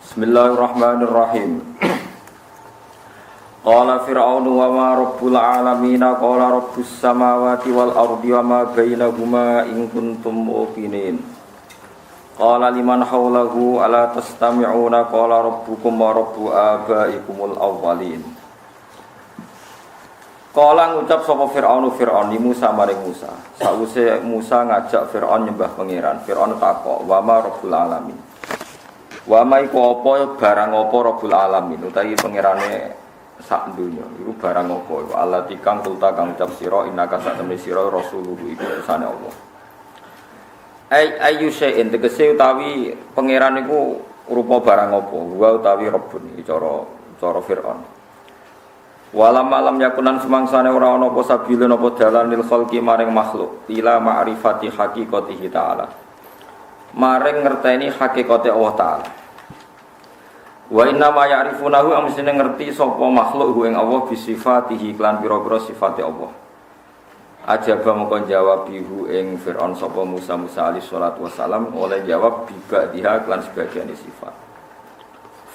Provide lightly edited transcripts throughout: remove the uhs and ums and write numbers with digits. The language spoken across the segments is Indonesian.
Bismillahirrahmanirrahim. Qala fir'aunu wa ma rabbul alamin qala rabbus samawati wal ardi wa ma bainahuma in kuntum muqinin. Qala liman hawlahu ala tastami'una qala rabbukum wa rabbu abaikumul awwalin. Qala ngucap sapa fir'aunu fir'aun li Musa maring Musa. Sawise Musa ngajak Fir'aun nyembah pangeran. Fir'aun takok wa ma rabbul alamin. Wa ma iku apa barang apa rabbul alamin utawi pangerane sak donya iku barang apa iku Allah tikang kulta kang ucap sira innaka sak temne sira rasuluhu iku utusane Allah. Ayu syai'in tegese utawi pangeran iku rupa barang apa wa utawi rabbun iki cara Firaun. Walam malam yakunan semangsane ora ana apa sabilun apa dalan lil khalqi maring makhluk ila ma'rifati haqiqatihi ta'ala. Maring ngerteni hakikate Allah Ta'ala. Wa inna ma ya'rifunahu amsine ngerti sapa makhluk hu ing Allah bisifatihi lan pira-pira sifate Allah. Ajaba mongko jawab bihu ing Firaun sapa Musa alaihi salatu wasalam oleh jawab biba diha lan sebagian sifat.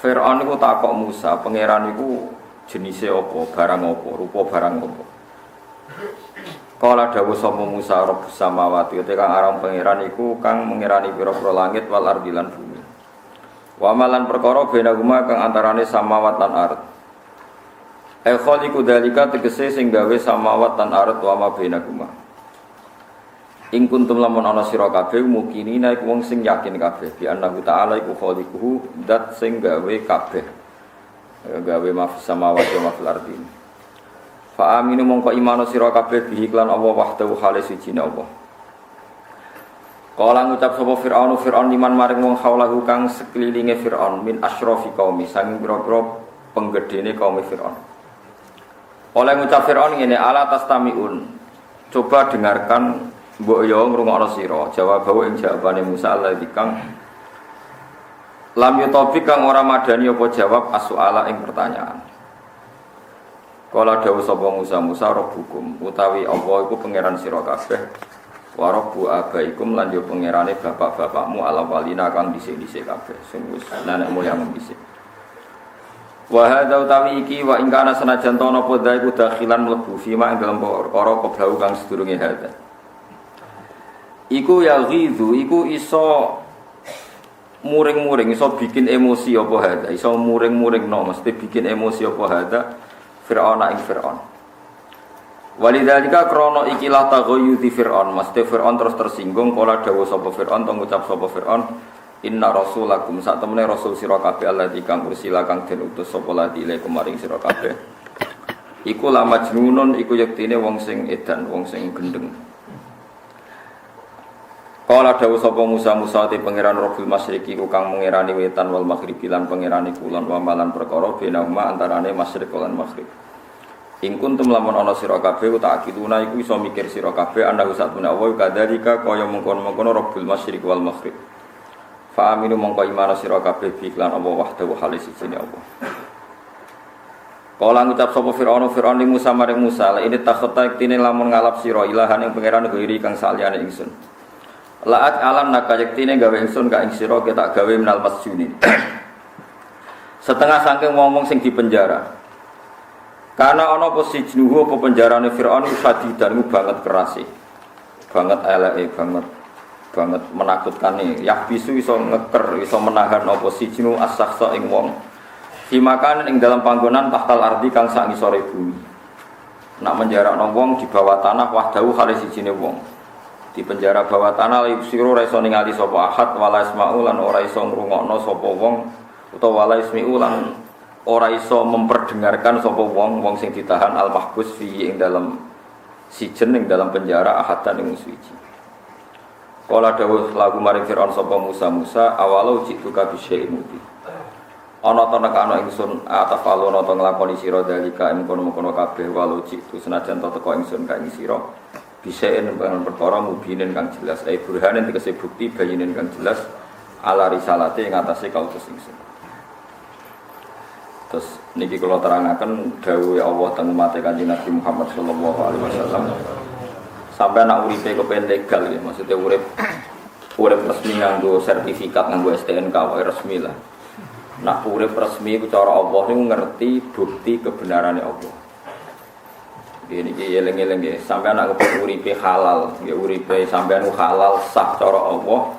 Firaun iku takok Musa, pangeran iku jenise apa, barang apa, rupa barang apa. Kala dawuh sapa Musa rabbus samawati te kang aran pangeran iku kang mengirani pira-pira langit wal ardi lan bumi. Wa malan perkara benaguma kang antarane samawat lan ard. Khaliqu dalika tegese sing gawe samawat lan ard wa ma benaguma. Ing kuntum lamun ana sira kabeh mukminina iku wong sing yakin kabeh bi annahu ta'ala iku khaliquhu dat sing gawe kabeh. Gawe mafis samawati wa mafil ardi. Fa aminu mongko imano sira kabeh bihi lan Allah wahdahu khali sijine Allah. Kala ngucap sapa Fir'aun liman maring wong khaulahu kang sekelilinge Fir'aun min asyrafi qaumi saking pira-pira penggedene kaum Fir'aun. Oleh ngucap Fir'aun ngene ala tastamiun. Coba dengarkan mbok yo ngrungokno sira. Jawabahu ing jawabane Musa alladzi kang lam yutobik kang ora madani apa jawab as-su'ala ing pertanyaan. Kala dawuh sapa Musa rabbukum utawi Allah iku pangeran sira kabeh wa rabbu abaikum lan yo pangerane bapak-bapakmu alawalina kang dhisik-dhisik kabeh sing wis nenek moyang dhisik. Wa hadza utawi iki wa ing kana senajan to napa dae ku dakhilan mlebu fima ing dalem perkara keblau kang sedurunge hadza. Iku ya ghidhu iku iso muring-muring iso bikin emosi apa hadza iso muring-muringno mesti bikin emosi apa hadza Fir'aun ing Fir'aun. Walidzalika krana ikilah taghayyuti Fir'aun, mesti Fir'aun terus tersinggung kala dawuh sapa Fir'aun to ngucap sapa Fir'aun inna rasulakum sak temene rasul sira kabeh allati kang ursila kang den utus sapa lati ilaikum maring sira kabeh. Iku la majnunun iku yektine wong sing edan, wong sing gendeng. Kala dawuh sapa Musa te pangeran Rabbul Masyriqi ku kang mengirani wetan wal maghribi lan pangerani kulon wa malan perkara benahuma antarane masyriq lan maghrib. Ing kuntum lamun ana sira kabeh tak akituna iku iso mikir sira kabeh ana satuna wa kadzalika kaya mengkon-mengkon Rabbul Masyriqi wal maghrib. Fa aminu mongko iman sira kabeh bi lan Allah wahdahu halis sijine Allah. Kala ngucap sapa Fir'aun li Musa maring Musa la ini takhata iktine lamun ngalap sira ilahan ing pangeran ghairi kang saliyane ingsun. La'at alam nakayaktine gawe ingsun ka ing sira ketak gawe minal masjunin. Setengah saking wong-wong sing dipenjara. Karena ana apa sijnuhu apa penjarane Firaun sadidan banget kerasi. Banget eleke banget menakutkane. Yahbisu iso ngeker, iso menahan apa sijnu as-sakhsa ing wong. Dimakan ing dalam panggonan tahtal ardi kang sak ngisore bumi. Nak menjarakno wong di bawah tanah wahdahu kali sijine wong. Di penjara bawah tanah sira ora iso ningali sapa ahad wala isma'u lan ora iso ngrungokno sapa wong utawa wala ismi'u lan ora iso memperdengarkan sapa wong sing ditahan al mahbus fi ing dalam sijen ing dalam penjara ahadan ing suci. Kala dawuh lagu maring Firaun sapa Musa awalau jitu ka bisyai muti. Ana ta nek ana ingsun atafalu ana ta nglakoni sira dalika ing kono-kono kabeh walau jitu senajan ta teko ingsun ka ing sira bisaen dengan perkara mubinin kang jelas ai burhanen tegese bukti bayinen kang jelas ala risalate ing atase kautus ingsun. Terus niki kula terangaken dawuh Allah teng umat Kanjeng Nabi Muhammad sallallahu alaihi wasallam. Sampai nak uripe kepen legal ya, maksudnya urip resmi nganggo sertifikat nganggo STNK wae resmi lah. Nak urip resmi cara Allah niku ngerti bukti kebenarannya Allah. Ini eling-eling nggih, sampeyan nak kepengin uripe halal, nggih uripe sampeyan halal sah cara Allah.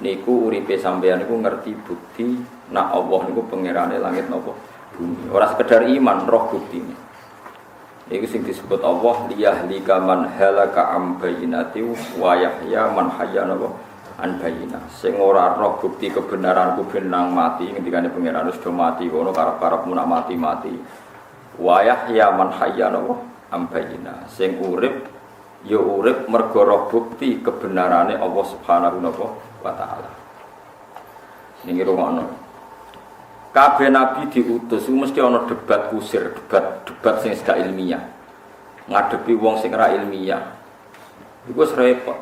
Niku uripe sampeyan niku ngerti bukti nak Allah niku pangerane langit napa bumi. Ora sekedar iman, roh buktine. Iku sing disebut Allah liyahlika man halaka am bayyinati wa yahya man hayya napa an bayyinah. Sing ora roh bukti kebenaranku ben nang mati ngendikane pangeran wis do mati kono karep-karepmu nak mati-mati. Wa yahya man hayya napa am bayyinah. Sing urip ya urip mergo roh bukti kebenarane Allah Subhanahu wa taala. Ning rungokno. Kabeh nabi diutus mesti ana debat kusir, debat sing gak ilmiah. Ngadepi wong sing ora ilmiah. Iku wis repot.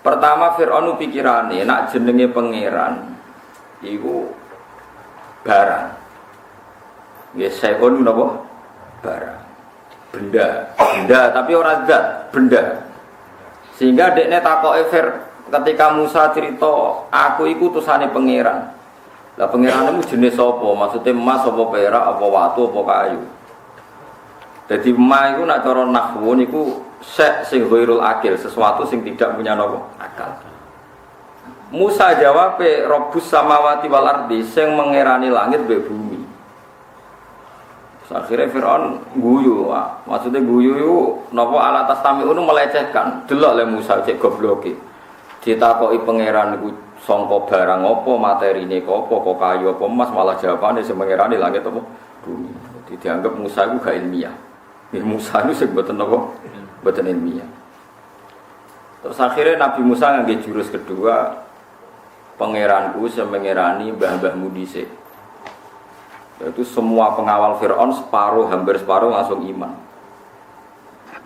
Pertama Firaun pikirane nek jenenge pangeran iku barang. Nggih saeun napa? Barang. Benda tapi ora zat, benda. Sehingga dekne takoke ketika Musa cerita, aku iku utusane pangeran. Lah pangeranmu jenis apa? Maksudnya emas apa perak apa watu apa kayu. Jadi emas itu nak cara nahwu niku sing ghairul akil, sesuatu sing tidak punya akal. Musa jawab Rabbus samawati wal ardi sing mengerani langit mbek bumi. Akhirnya Firaun guyu, maksudnya guyu itu napa alatas tamiun melecehkan. Delok le Musa cek gobloke. Ditakoki pangeran iku sangka barang apa materine kok kayu apa emas malah jawabane sing mengerani langit apa bumi. Jadi dianggap Musa iku gak ilmiah. Musa itu sing mboten napa? Mboten ilmiah. Terus akhirnya Nabi Musa ngangge jurus kedua, pangeranku sing mengerani mbah-mbahmu dhisik. Yaitu semua pengawal Fir'aun hampir separuh langsung iman.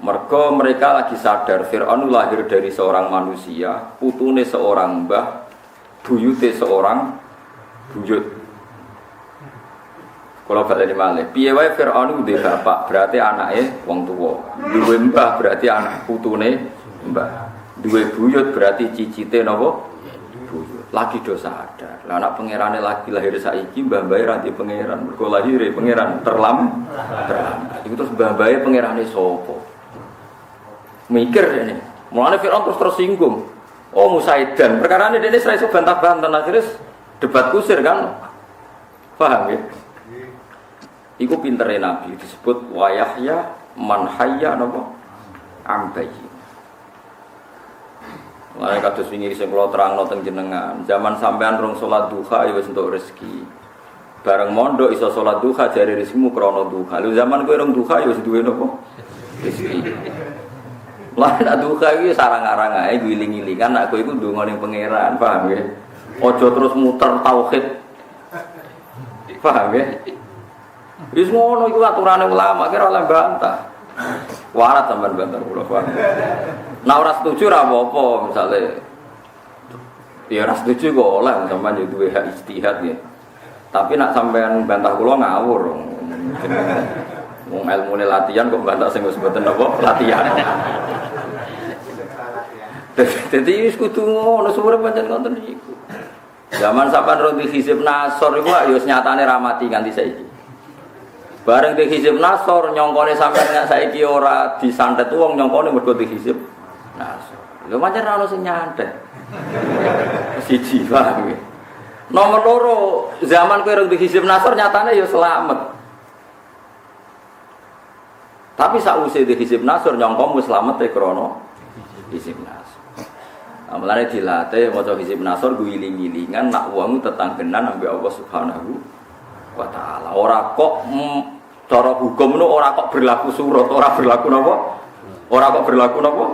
Mereka lagi sadar Fir'aun lahir dari seorang manusia, putune seorang mbah, buyute seorang buyut. Kalau balik malih, piye wae Fir'aun duwe bapak, berarti anake wong tuwa. Duwe mbah berarti anak putune mbah. Duwe buyut berarti cicite napa? Buyut. Lagi do sadar. Lah anak pangerane lagi lahir saiki mbah-mbahe ra di pangeran. Mergo lahire pangeran terlambat. Iku terus mbah-mbahe pangerane sapa? Mikir ini, mulane Fir'aun terus tersinggung. Oh Musa edan, perkara ini dia serai bantah-bantah, akhirnya debat kusir kan, paham ya? Iku pintere Nabi disebut wayahya man hayya napa ambayi. Mulane kados wingi sing kula terangno teng jenengan, zaman sampean rong salat duha ya wis entuk rezeki. Bareng mondok iso salat duha jare rezekimu krana duha. Lho zaman kowe rong duha ya wis duwe napa? Rezeki. Lan aduka iki sarang-arang ae giling-gilingan aku iku ndonga ning pangeran, paham ya? Aja terus muter tauhid. Paham ya? Wis ngono iku aturane ulama kira oleh bantah. Warat sampean bantah kula paham. Nah ora setuju ora apa-apa misale. Ya ora setuju kok oleh sampean yo duwe hak ijtihad ya. Tapi nak sampean bantah kula ngawur. Wong ilmune latihan kok bantah sing wis mboten apa latihan. Dadi wis kudu ngono suwure pancen ngoten niku. Zaman sampean ro di hizib Nasor iku ya wis nyatane ra mati nganti saiki. Bareng di hizib Nasor nyongkone sampean saiki ora disantet wong nyongkone mergo di hizib Nasor. Lho pancen ra ono sing nyantet. Siji wae. Nomor loro zaman kowe ro di hizib Nasor nyatane ya selamat. Tapi sakwise di hizib Nasr nyongkom wis slamet e krana hizib Nasr. Amalane dilatih maca hizib Nasr guling-gilingan nak wong tetanggenan ambek Allah Subhanahu wa taala. Ora kok cara hukum nu ora kok berlaku surut, ora berlaku napa? Ora kok berlaku napa?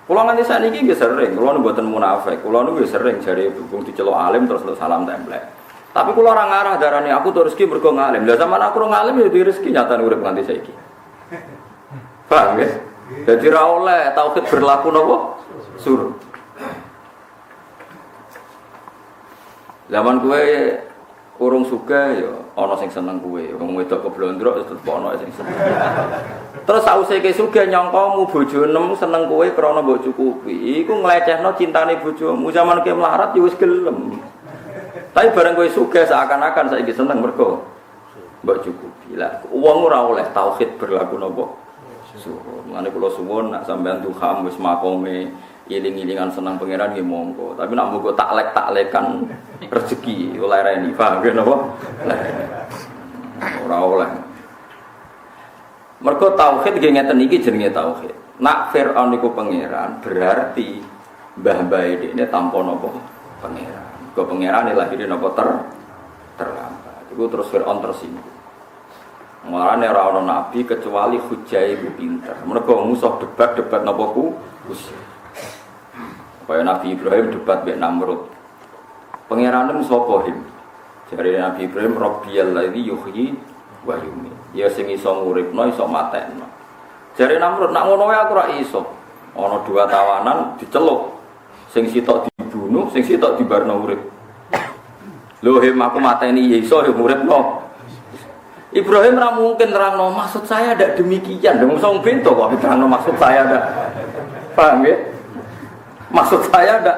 Kula nganti sakniki nggih sering, kula nu mboten munafik. Kula nu nggih sering jare dukung diceluk alim terus salam templek. Tapi kula ora ngarah darane aku tuh rezeki mergo ngalim. Lah zaman aku ora ngalim ya di rezeki nyatane urip nganti saiki. Paham ya? Dadi ra oleh tauhid berlaku napa? Surut. Zaman kowe urung sugih ya ana sing seneng kowe, wong wedok keblondrok tetep ana sing seneng. Terus sause ke sugih nyangkamu bojo nem seneng kowe krana mbok cukupi. Iku nglecehno cintane bojomu. Zaman kowe melarat ya wis gelem. Tapi bareng kowe sugih seakan-akan saiki seneng mergo mbok cukupi. Lah wong ora oleh tauhid berlaku napa? Suwun. Mane kula suwun nak sampean duha wis makome iling-ilingan senang pangeran nggih monggo. Tapi nak monggo taklek-taklekan rezeki oleh reni, paham nggih napa? Ora oleh. Mergo tauhid nggih ngeten iki jenenge tauhid. Nak Firaun niku pangeran berarti mbah-mbah dekne tanpa napa pangeran. Ke pangerane lahir napa terlambat. Iku terus Firaun tersinggung. Mulane ora ana nabi kecuali hujjah iku pinter. Mergo musuh debat napa ku usil. Kaya Nabi Ibrahim debat mbek Namrud. Pangerane sapa him? Jare Nabi Ibrahim Rabbiyal ladzi yuhyi wa yumiit. Ya sing iso nguripno iso matekno. Jare Namrud nak ngono wae aku ora iso. Ana dua tawanan diceluk. Sing sitok dibunuh, sing sitok dibarno urip. Lho him aku mateni ya iso ya uripno. Ibrahim ora mungkin terangno maksud saya ndak demikian. Dong song bento kok terangno maksud saya ndak. Paham ya? Maksud saya ndak.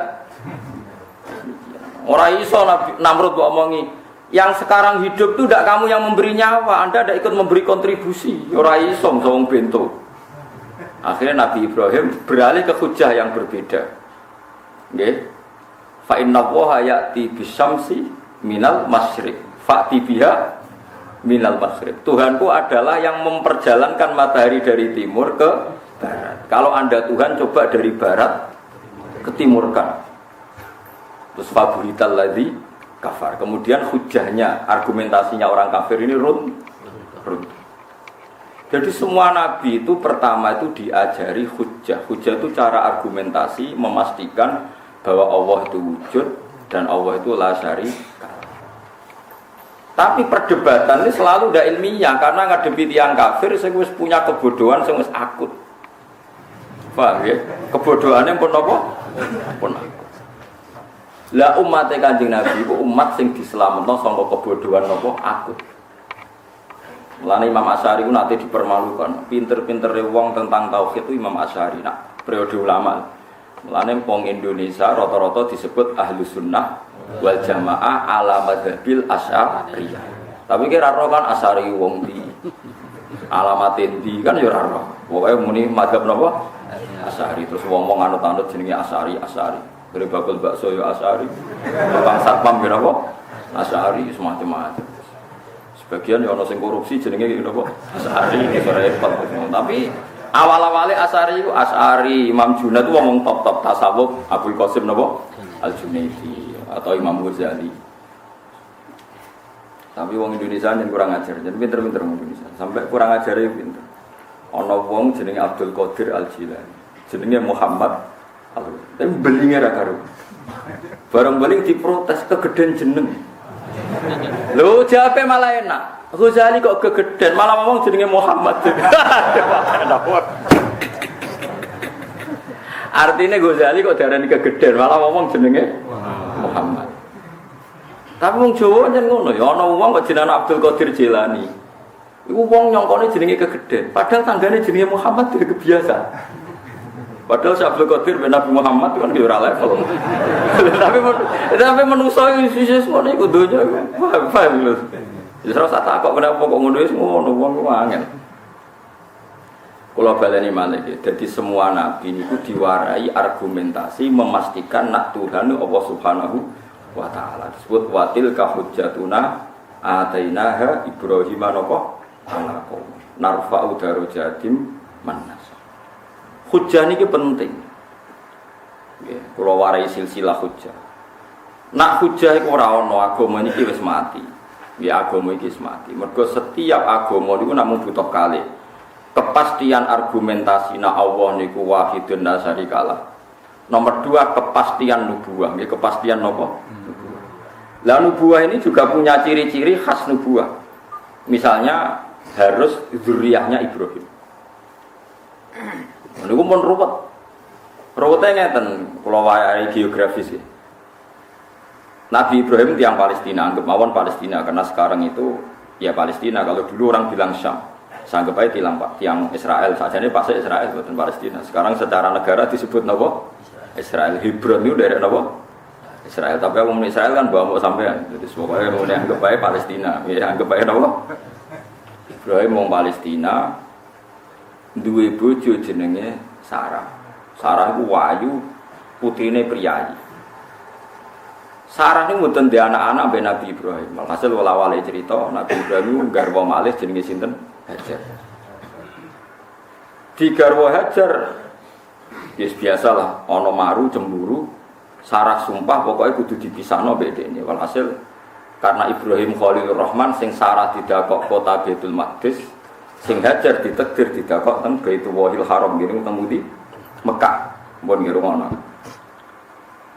Ora iso Namrud kok omongi, yang sekarang hidup itu ndak kamu yang memberi nyawa, Anda ndak ikut memberi kontribusi. Ora iso song bento. Akhirnya Nabi Ibrahim beralih ke hujah yang berbeda. Nggih. Fa inna Allaha ya'ti bisyamsi minal masyriq. Fa'ti biha minal maghribi. Tuhanku adalah yang memperjalankan matahari dari timur ke barat. Kalau Anda Tuhan coba dari barat ke timurkan. Terus fabuhital ladzi kafar. Kemudian hujahnya, argumentasinya orang kafir ini run. Jadi semua nabi itu pertama itu diajari hujah. Hujah itu cara argumentasi memastikan bahwa Allah itu wujud dan Allah itu la syarika. Tapi perdebatan ini selalu tidak ilmiah karena ngadepi tiang kafir sing wis punya kebodohan sing wis akut. Paham ya? Kebodohannya pun apa? Pun akut. Lah umat Kanjeng Nabi itu umat sing dislametno saka kebodohan apa akut. Mulane Imam Asy'ari ku nate dipermalukan. Pinter-pintere wong tentang tauhid itu Imam Asy'ari nak periode ulama. Mulane wong Indonesia rata-rata disebut ahlu sunnah wal jamaah ala madhabil asy'ariyah. Tapi kira roh kan asy'ari wong di alamat endi kan ya ora roh. Pokoke muni madhab napa? Asy'ari. Terus wong-wong anut-anut jenenge asy'ari. Dari bakul bakso ya asy'ari. Tukang satpam ya napa? Asy'ari semacam-macam. Sebagian ya ana sing korupsi jenenge napa? Asy'ari iso repot. Tapi awal-awale Asy'ari itu Asy'ari, Imam Junaid itu ngomong top-top tasawuf, Abdul Qasim napa? Al-Junaidi atau Imam Ghazali. Tapi wong Indonesia yang kurang ajar, jadi pinter-pinter wong Indonesia. Sampai kurang ajar ya pinter. Ana wong jenenge Abdul Qadir Al-Jilani. Jenenge Muhammad tapi belinge ra karo. Bareng-bareng diprotes kegeden jeneng. Lho jawabe malah enak. Ghazali kok kegeden malah ngomong jenenge Muhammad. Artinya Ghazali kok darani kegeden malah ngomong jenenge Muhammad. Tapi wong Jawa nyen ngono ya ana wong kok jenenge Abdul Qadir Jilani. Iku wong nyongkone jenenge kegeden, padahal tanggane jenenge Muhammad dhewe kebiasa. Padahal si Abdul Qadir bin Nabi Muhammad kan ora level. Tapi manusa iki ngono iku donya. Paham lho. Ya ora usah takok kenapa kok ngono wis ngono wong ku angel. Kula baleni malih iki. Dadi semua nabi niku diwarai argumentasi memastikan nak Tuhan Allah Subhanahu wa taala. Disebut watil ka hujjatuna atainaha Ibrahim napa anaqo. Narfa'u darajatim man. Hujjah ini penting. Kalau warai silsilah hujjah. Nak hujjah itu ora ana agama niki wis mati. Ya agama iki wis mati. Mergo setiap agama niku namung butuh kalih. Kepastian argumentasi nak Allah niku wahidun la syarikalah. Nomor 2 kepastian nubuwah. Nggih kepastian napa? Lah nubuwah ini juga punya ciri-ciri khas nubuwah. Misalnya harus zuriyahnya Ibrahim. Niku pun ruwet. Ruwete ngeten, kula wayahe geografis ya. Nabi Ibrahim tiang Palestina, anggap mawon Palestina karena sekarang itu ya Palestina. Kalau dulu orang bilang Syam, sanggep ae tiang Israel. Sajane pas Israel bukan Palestina. Sekarang secara negara disebut napa? Israel. Hebron itu daerah napa? Israel. Tapi aku ngomong Israel kan bawa sampean. Jadi pokoknya mau anggap bae Palestina. Ya anggap bae apa? Ibrahim wong Palestina duwe bojo jenenge Sarah. Sarah iku wayu, putrine priyayi. Sarah ini mboten ndek anak-anak mbek Nabi Ibrahim. Alhasil wala-wale cerita Nabi Ibrahim garwa malih jenenge sinten? Hajar. Di garwa Hajar yes biasalah ana maru cemburu. Sarah sumpah pokoknya kudu dipisahno mbek dekne. Walhasil karena Ibrahim Khalilur Rahman sing Sarah didakok kota Baitul Maqdis, sing Hajar ditakdir didakok teng Baitullahil Haram ngene teng di Mekah. Mbon ngira ngono.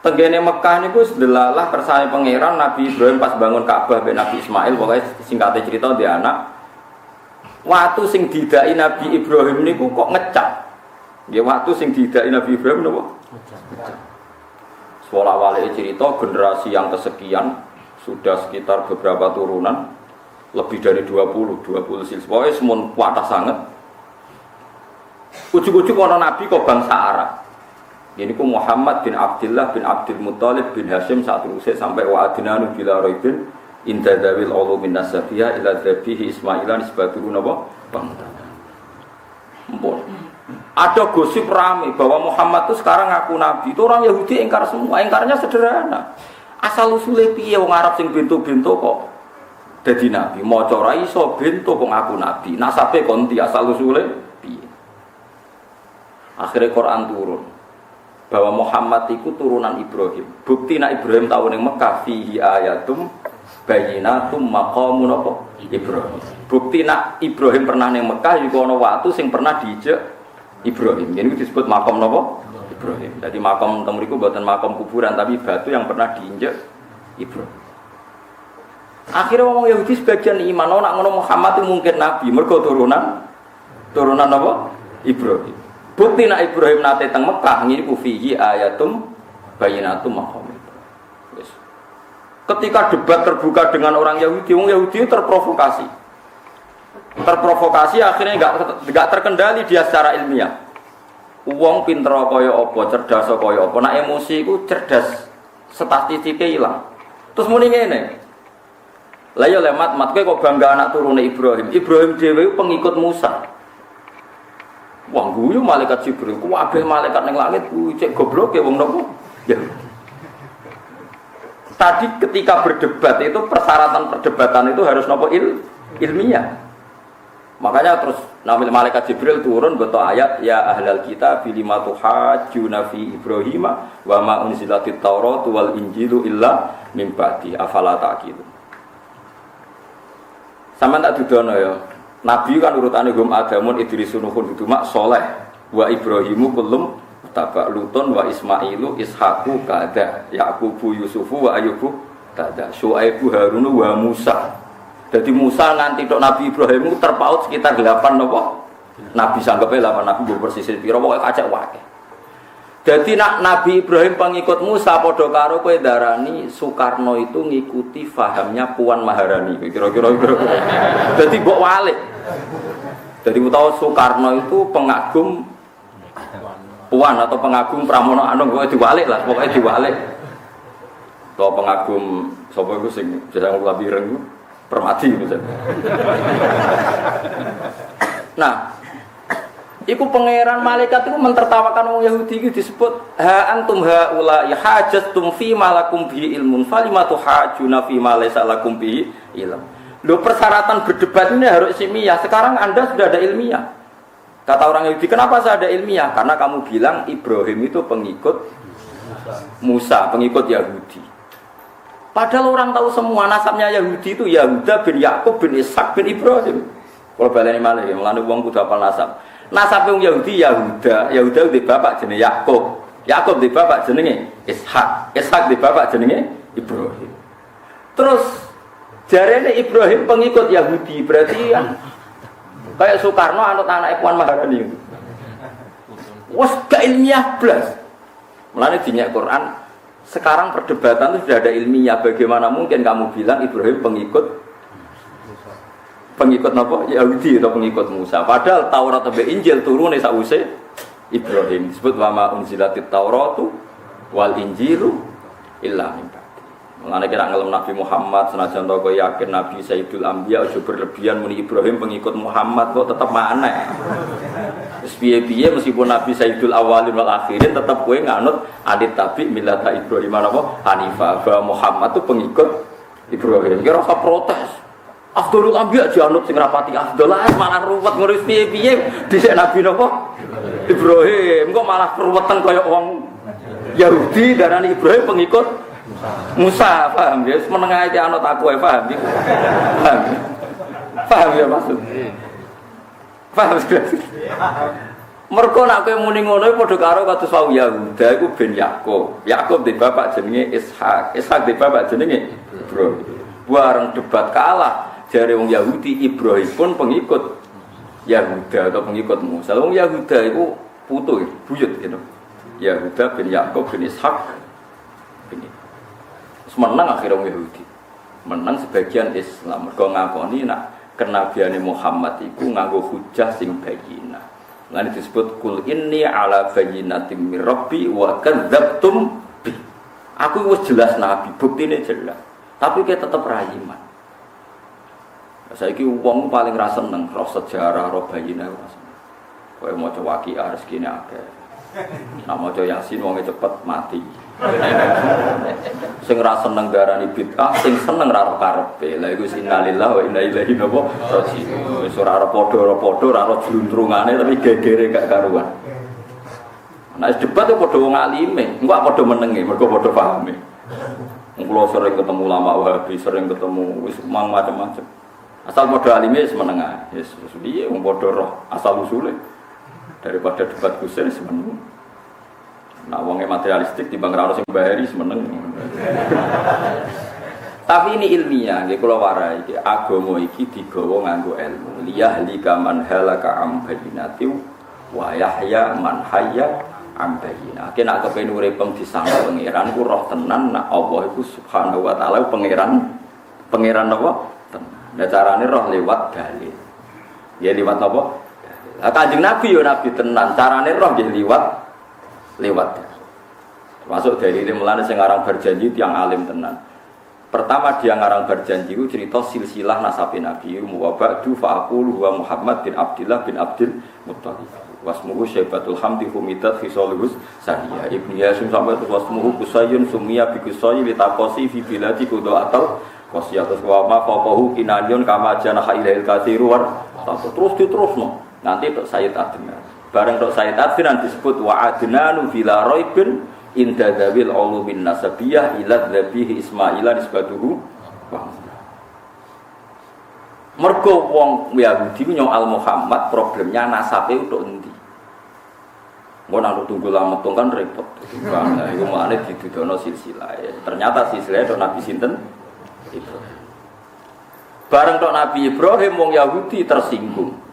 Tenggene Mekah niku sedelalah kersane pangeran Nabi Ibrahim pas bangun Ka'bah mbek Nabi Ismail pokoke singkate cerita dia anak. Watu sing didai Nabi Ibrahim niku kok ngecap. Nggih watu sing didai Nabi Ibrahim napa? Ngecap. Sekolah wali cerita generasi yang kesekian sudah sekitar beberapa turunan lebih dari 20 silsilah. Pokoknya semua kuatah sangat. Ujuk-ujuk ana nabi kok bangsa Arab. Ini ku Muhammad bin Abdullah bin Abdul Muttalib bin Hashim saat terusé sampai wa adnanu bila raibin inda dawil ulumin nasabiyah ila dhabihi Ismailan isbaturu napa bangsa. Ampun. Ada gosip rame bahwa Muhammad itu sekarang ngaku nabi. Itu orang Yahudi ingkar semua. Ingkarnya sederhana. Asal usule piye wong Arab sing bento-bento kok dadi nabi. Maca ra iso bento kok ngaku nabi. Nasabe konti asal usule piye. Akhirnya Quran turun bahwa Muhammad itu turunan Ibrahim. Bukti nak Ibrahim tahu ning Mekah fihi ayatum bayyinatum maqamun apa Ibrahim. Bukti nak Ibrahim pernah ning Mekah iku ana watu sing pernah diijek Ibrahim. Ini disebut makam napa? Ibrahim. Jadi makam teng mriku mboten makam kuburan tapi batu yang pernah diinjek Ibrahim. Akhirnya orang Yahudi sebagian iman nak ngono Muhammad itu mungkin nabi mergo turunan apa? Ibrahim. Bukti nak Ibrahim nate teng Mekah niku fihi ayatum bayyinatum maqam. Yes. Ketika debat terbuka dengan orang Yahudi, orang Yahudi terprovokasi. Terprovokasi akhirnya enggak terkendali dia secara ilmiah. Wong pinter kaya apa, cerdas kaya apa, nek emosi iku cerdas statistike ilang. Terus muni ngene. Lah ya lemat kowe kok bangga anak turune Ibrahim. Ibrahim dhewe pengikut Musa. Wah guyu malaikat Jibril, ku kabeh malaikat ning langit ku cek gobloke wong nopo? Ya. Tadi ketika berdebat itu persyaratan perdebatan itu harus nopo ilmiah. Makanya terus namil malaikat Jibril turun beto ayat ya ahlal kitab lima tuhajjuna fi Ibrahim wa ma unzilatit Taurat wal Injilu illa min ba'di afala ta'qilun. Sampeyan tak dudono ya. Nabi kan urutane hum adamun Idrisun Nuhun Hudumak Soleh wa Ibrahimu kullum tabak Lutun wa Ismailu Ishaku kada Yaqubu Yusufu wa Ayubu kada Syuaibu Harunu wa Musa. Jadi Musa nganti tok Nabi Ibrahim terpaut sekitar 8 napa? Nabi sanggepe 8 nabi mbok persisih pira pokoke kacek wae. Jadi nak Nabi Ibrahim pengikut Musa padha karo kowe darani Soekarno itu ngikuti fahamnya Puan Maharani. Kira-kira. Jadi mbok walik. Jadi utawa Soekarno itu pengagum Puan atau pengagum Pramono Anung kok diwalik lah, pokoknya diwalik. Atau pengagum sapa iku sing jasa kula bireng iku Permati misalnya. Nah, iku pangeran malaikat itu mentertawakan orang Yahudi itu disebut ha antum haula hajjatum fi malakum bi ilmun falimatu hajuna fi ma laysa lakum bi ilm. Loh persyaratan berdebat ini harus ilmiah. Sekarang Anda sudah ada ilmiah. Kata orang Yahudi, kenapa saya ada ilmiah? Karena kamu bilang Ibrahim itu pengikut Musa, pengikut Yahudi. Padahal orang tahu semua nasabnya Yahudi itu Yahuda bin Yakub bin Ishak bin Ibrahim. Kalau baleni malih melane wong kudu hafal nasab. Nasab wong Yahudi Yahuda di bapak jenenge Yakub. Yakub di bapak jenenge Ishak. Ishak di bapak jenenge Ibrahim. Terus jarene Ibrahim pengikut Yahudi berarti kan kayak Soekarno anut anak Puan Maharani. Wes gak ilmiah blas. Mulane dinyak Quran sekarang perdebatan itu sudah ada ilmiah. Bagaimana mungkin kamu bilang Ibrahim pengikut apa? Yahudi atau pengikut Musa? Padahal Taurat atau Injil turun sakwise Ibrahim. Disebut wa ma unzilatit Tauratu wal Injilu illa min ba'di. Mulane kira ngelem Nabi Muhammad senajan to yakin Nabi Sayyidul Anbiya aja berlebihan muni Ibrahim pengikut Muhammad kok tetep aneh. Wis piye-piye meskipun Nabi Sayyidul Awwalin wal Akhirin tetep kowe nganut adit tabi millata Ibrahim apa Hanifah bahwa Muhammad itu pengikut Ibrahim. Kira rasa protes. Afdhalul Anbiya dianut sing rapati afdhal malah ruwet ngurus piye-piye dhisik Nabi napa Ibrahim kok malah ruwetan kaya wong Yahudi darani Ibrahim pengikut Musa, paham ya? Menengah itu anut aku ya, paham ya? Paham ya maksud? Paham ya? Mereka nak kowe muni ngono padha karo kados wau Yahuda iku ben Yakub. Yakub di bapak jenenge Ishak. Ishak di bapak jenenge Ibrahim. Bareng debat kalah jare wong Yahudi Ibrahim pun pengikut Yahuda atau pengikut Musa. Wong Yahuda iku putu buyut gitu. Yahuda bin Yakub bin Ishak. Menang akhirnya orang Yahudi menang sebagian Islam mereka ngakoni nak kenabiane Muhammad itu nganggo hujah sing bayyinah lan disebut kul inni ala bayyinatin mir rabbi wa kadzabtum bi aku wis jelas nabi buktine jelas tapi kita tetep ra iman saiki wong paling ra seneng roh sejarah roh bayyinah kowe maca waqiah rezekine akeh nak maca yasin wong cepet mati sing ra seneng darani bid'ah sing seneng ra karepe lha iku innalillahi wa inna ilaihi raji'un wis ora padha-padha ora jluntrungane tapi gegere gak karuan nek debat yo padha wong alime engko padha menenge mergo padha pahame kula sering ketemu ulama Wahabi sering ketemu wis macam-macam asal padha alime wis meneng ae wis piye wong padha roh asal usule daripada debat kusen semeneng. Nah, wongnya materialistik di bang Rano sing bahari semeneng. Tapi ini ilmiah, nggih kula warai iki agama iki digawa nganggo ilmu. Liyahlika man halaka am bayyinati wa yahya man hayya am bayyinah. Nek kepen urip disangka pangeran ku roh tenan nek Allah iku subhanahu wa taala pangeran apa? Tenan. Nah carane roh lewat dalil. Ya lewat apa? Lah Kanjeng Nabi yo nabi tenan, carane roh nggih lewat. Termasuk dari ini melane sing aran berjanji tiang alim tenan. Pertama dia ngarang berjanji itu cerita silsilah nasabe Nabi wa ba'du fa aqulu wa Muhammad bin Abdullah bin Abdul Muttalib. Wasmuhu Syaibatul Hamdi Humidat fi Salihus Saniya. Ibnu Yasim sampai itu wasmuhu Kusayyun summiya bi Kusayyi li taqasi fi biladi qudha atau qasiyatus wa ma faqahu kinanyun kama janaha ilail katsiru war. Terus nanti untuk Sayyid Adnan. Bareng untuk Sayyid Adnan disebut wa adnanu bila raibin inda dzawil ulumin nasabiyah ila dzabihi Ismaila nisbatuhu. Mergo wong Yahudi nyong Muhammad problemnya nasabe untuk endi? Mau nang tunggu lama kan repot. Nah, iku makane didudono silsilah. Ternyata silsilah itu Nabi sinten? Ibrahim. Bareng tok Nabi Ibrahim wong Yahudi tersinggung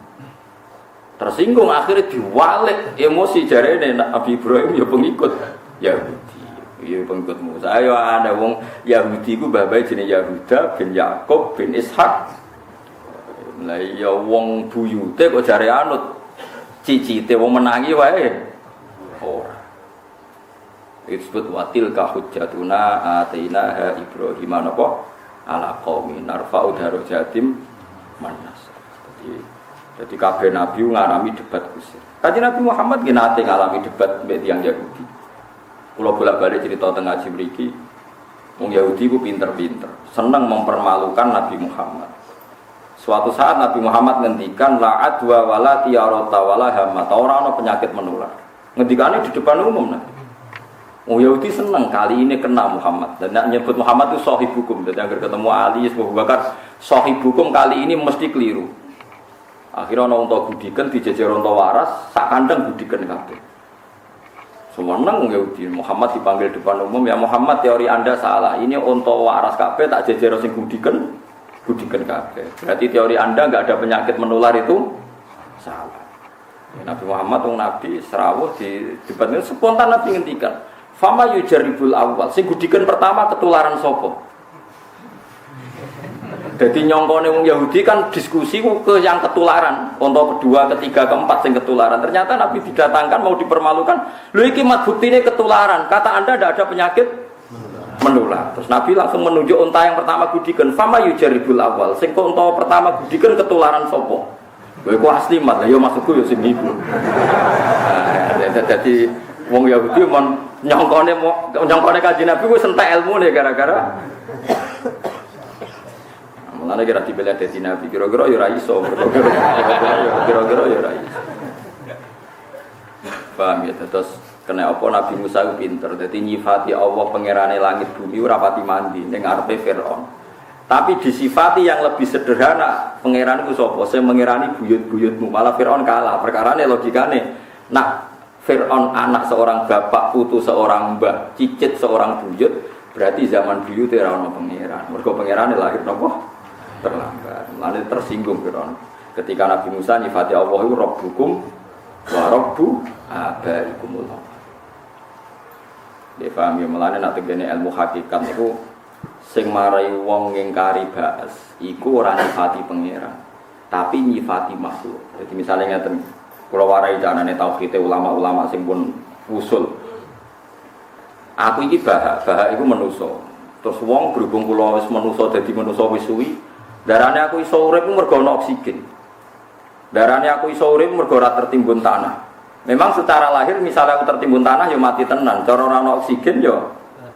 akhirnya diwalik emosi jarene Nabi Ibrahim ya pengikut Yahudi ya pengikut Musa ayo ana wong Yahudi ku babae jenenge Yahuda bin Yakub bin Ishak lah ya wong buyute kok jare anut cicite wong menangi wae ora disebut watil ka hujjatuna atainaha Ibrahim napa ala qaumi narfa'u darajatim manas jadi kabeh Nabi ngalami debat kusir. Kanjeng Nabi Muhammad nggih nate ngalami debat mbek tiyang Yahudi. Kula bolak-balik cerita teng ngaji mriki. Wong Yahudi ku pinter-pinter, seneng mempermalukan Nabi Muhammad. Suatu saat Nabi Muhammad ngendikan la adwa wala tiyarata wala hamma, ora ana penyakit menular. Ngendikane di depan umum Nabi. Wong Yahudi seneng kali ini kena Muhammad. Dan nek nyebut Muhammad itu sahibukum. Dadi anggere ketemu Ali, Abu Bakar, sahibukum kali ini mesti keliru. Akhirnya ana unta gudiken dijejer unta waras sak kandang gudiken kabeh. Semeneng Yahudi Muhammad dipanggil depan umum ya Muhammad teori Anda salah. Ini unta waras kabeh tak jejer sing gudiken kabeh. Berarti teori Anda enggak ada penyakit menular itu salah. Ya, Nabi Muhammad wong nabi serawuh di debat itu spontan Nabi ngendikan, "Fama yujaribul awal." Sing gudiken pertama ketularan sapa? Jadi nyongkone wong Yahudi kan diskusi ke yang ketularan, untuk kedua, ketiga, keempat sing ketularan. Ternyata Nabi didatangkan mau dipermalukan. Lho iki mat buktine ketularan. Kata Anda tidak ada penyakit menular. Terus Nabi langsung menunjuk unta yang pertama gudikan, fama yujaribul awal. Sing kok unta pertama gudikan ketularan sopo. Gue ku asli mat, ya maksudku ya sing iku. Jadi wong Yahudi mon nyongkone Kanjeng Nabi ku entek ilmune gara-gara. Mulane kira dibela dadi Nabi, kira-kira ya ora iso. Kira-kira ya ora iso. Paham ya, terus kena apa Nabi Musa itu pinter, jadi nyifati Allah pangerane langit bumi ora pati mandi ning ngarepe Firaun. Tapi disifati yang lebih sederhana, pangeran itu sapa? Sing mengerani buyut-buyutmu, malah Firaun kalah. Perkarane logikane, nak Firaun anak seorang bapak, putu seorang mbah, cicit seorang buyut, berarti zaman buyut ora ono pangeran. Mergo pangerane lahir napa? Terlambat. Mulane tersinggung Firaun. Ketika Nabi Musa nyifati Allah itu Rabbukum wa Rabbu abaikumullah. Dia paham ya, melane nak tegene ilmu hakikat itu sing marai wong ngingkari baas iku ora nyifati pangeran tapi nyifati makhluk. Jadi misalnya ngeten kula warai janane tauhid ulama-ulama sing pun usul. Aku iki bahak iku manusa. Terus wong berhubung kula wis manusa dadi manusa wis suwi, darane aku iso urip mergo ana oksigen. Darane aku iso urip mergo ora tertimbun tanah. Memang secara lahir misalnya aku tertimbun tanah ya mati tenan, cara ora ana oksigen ya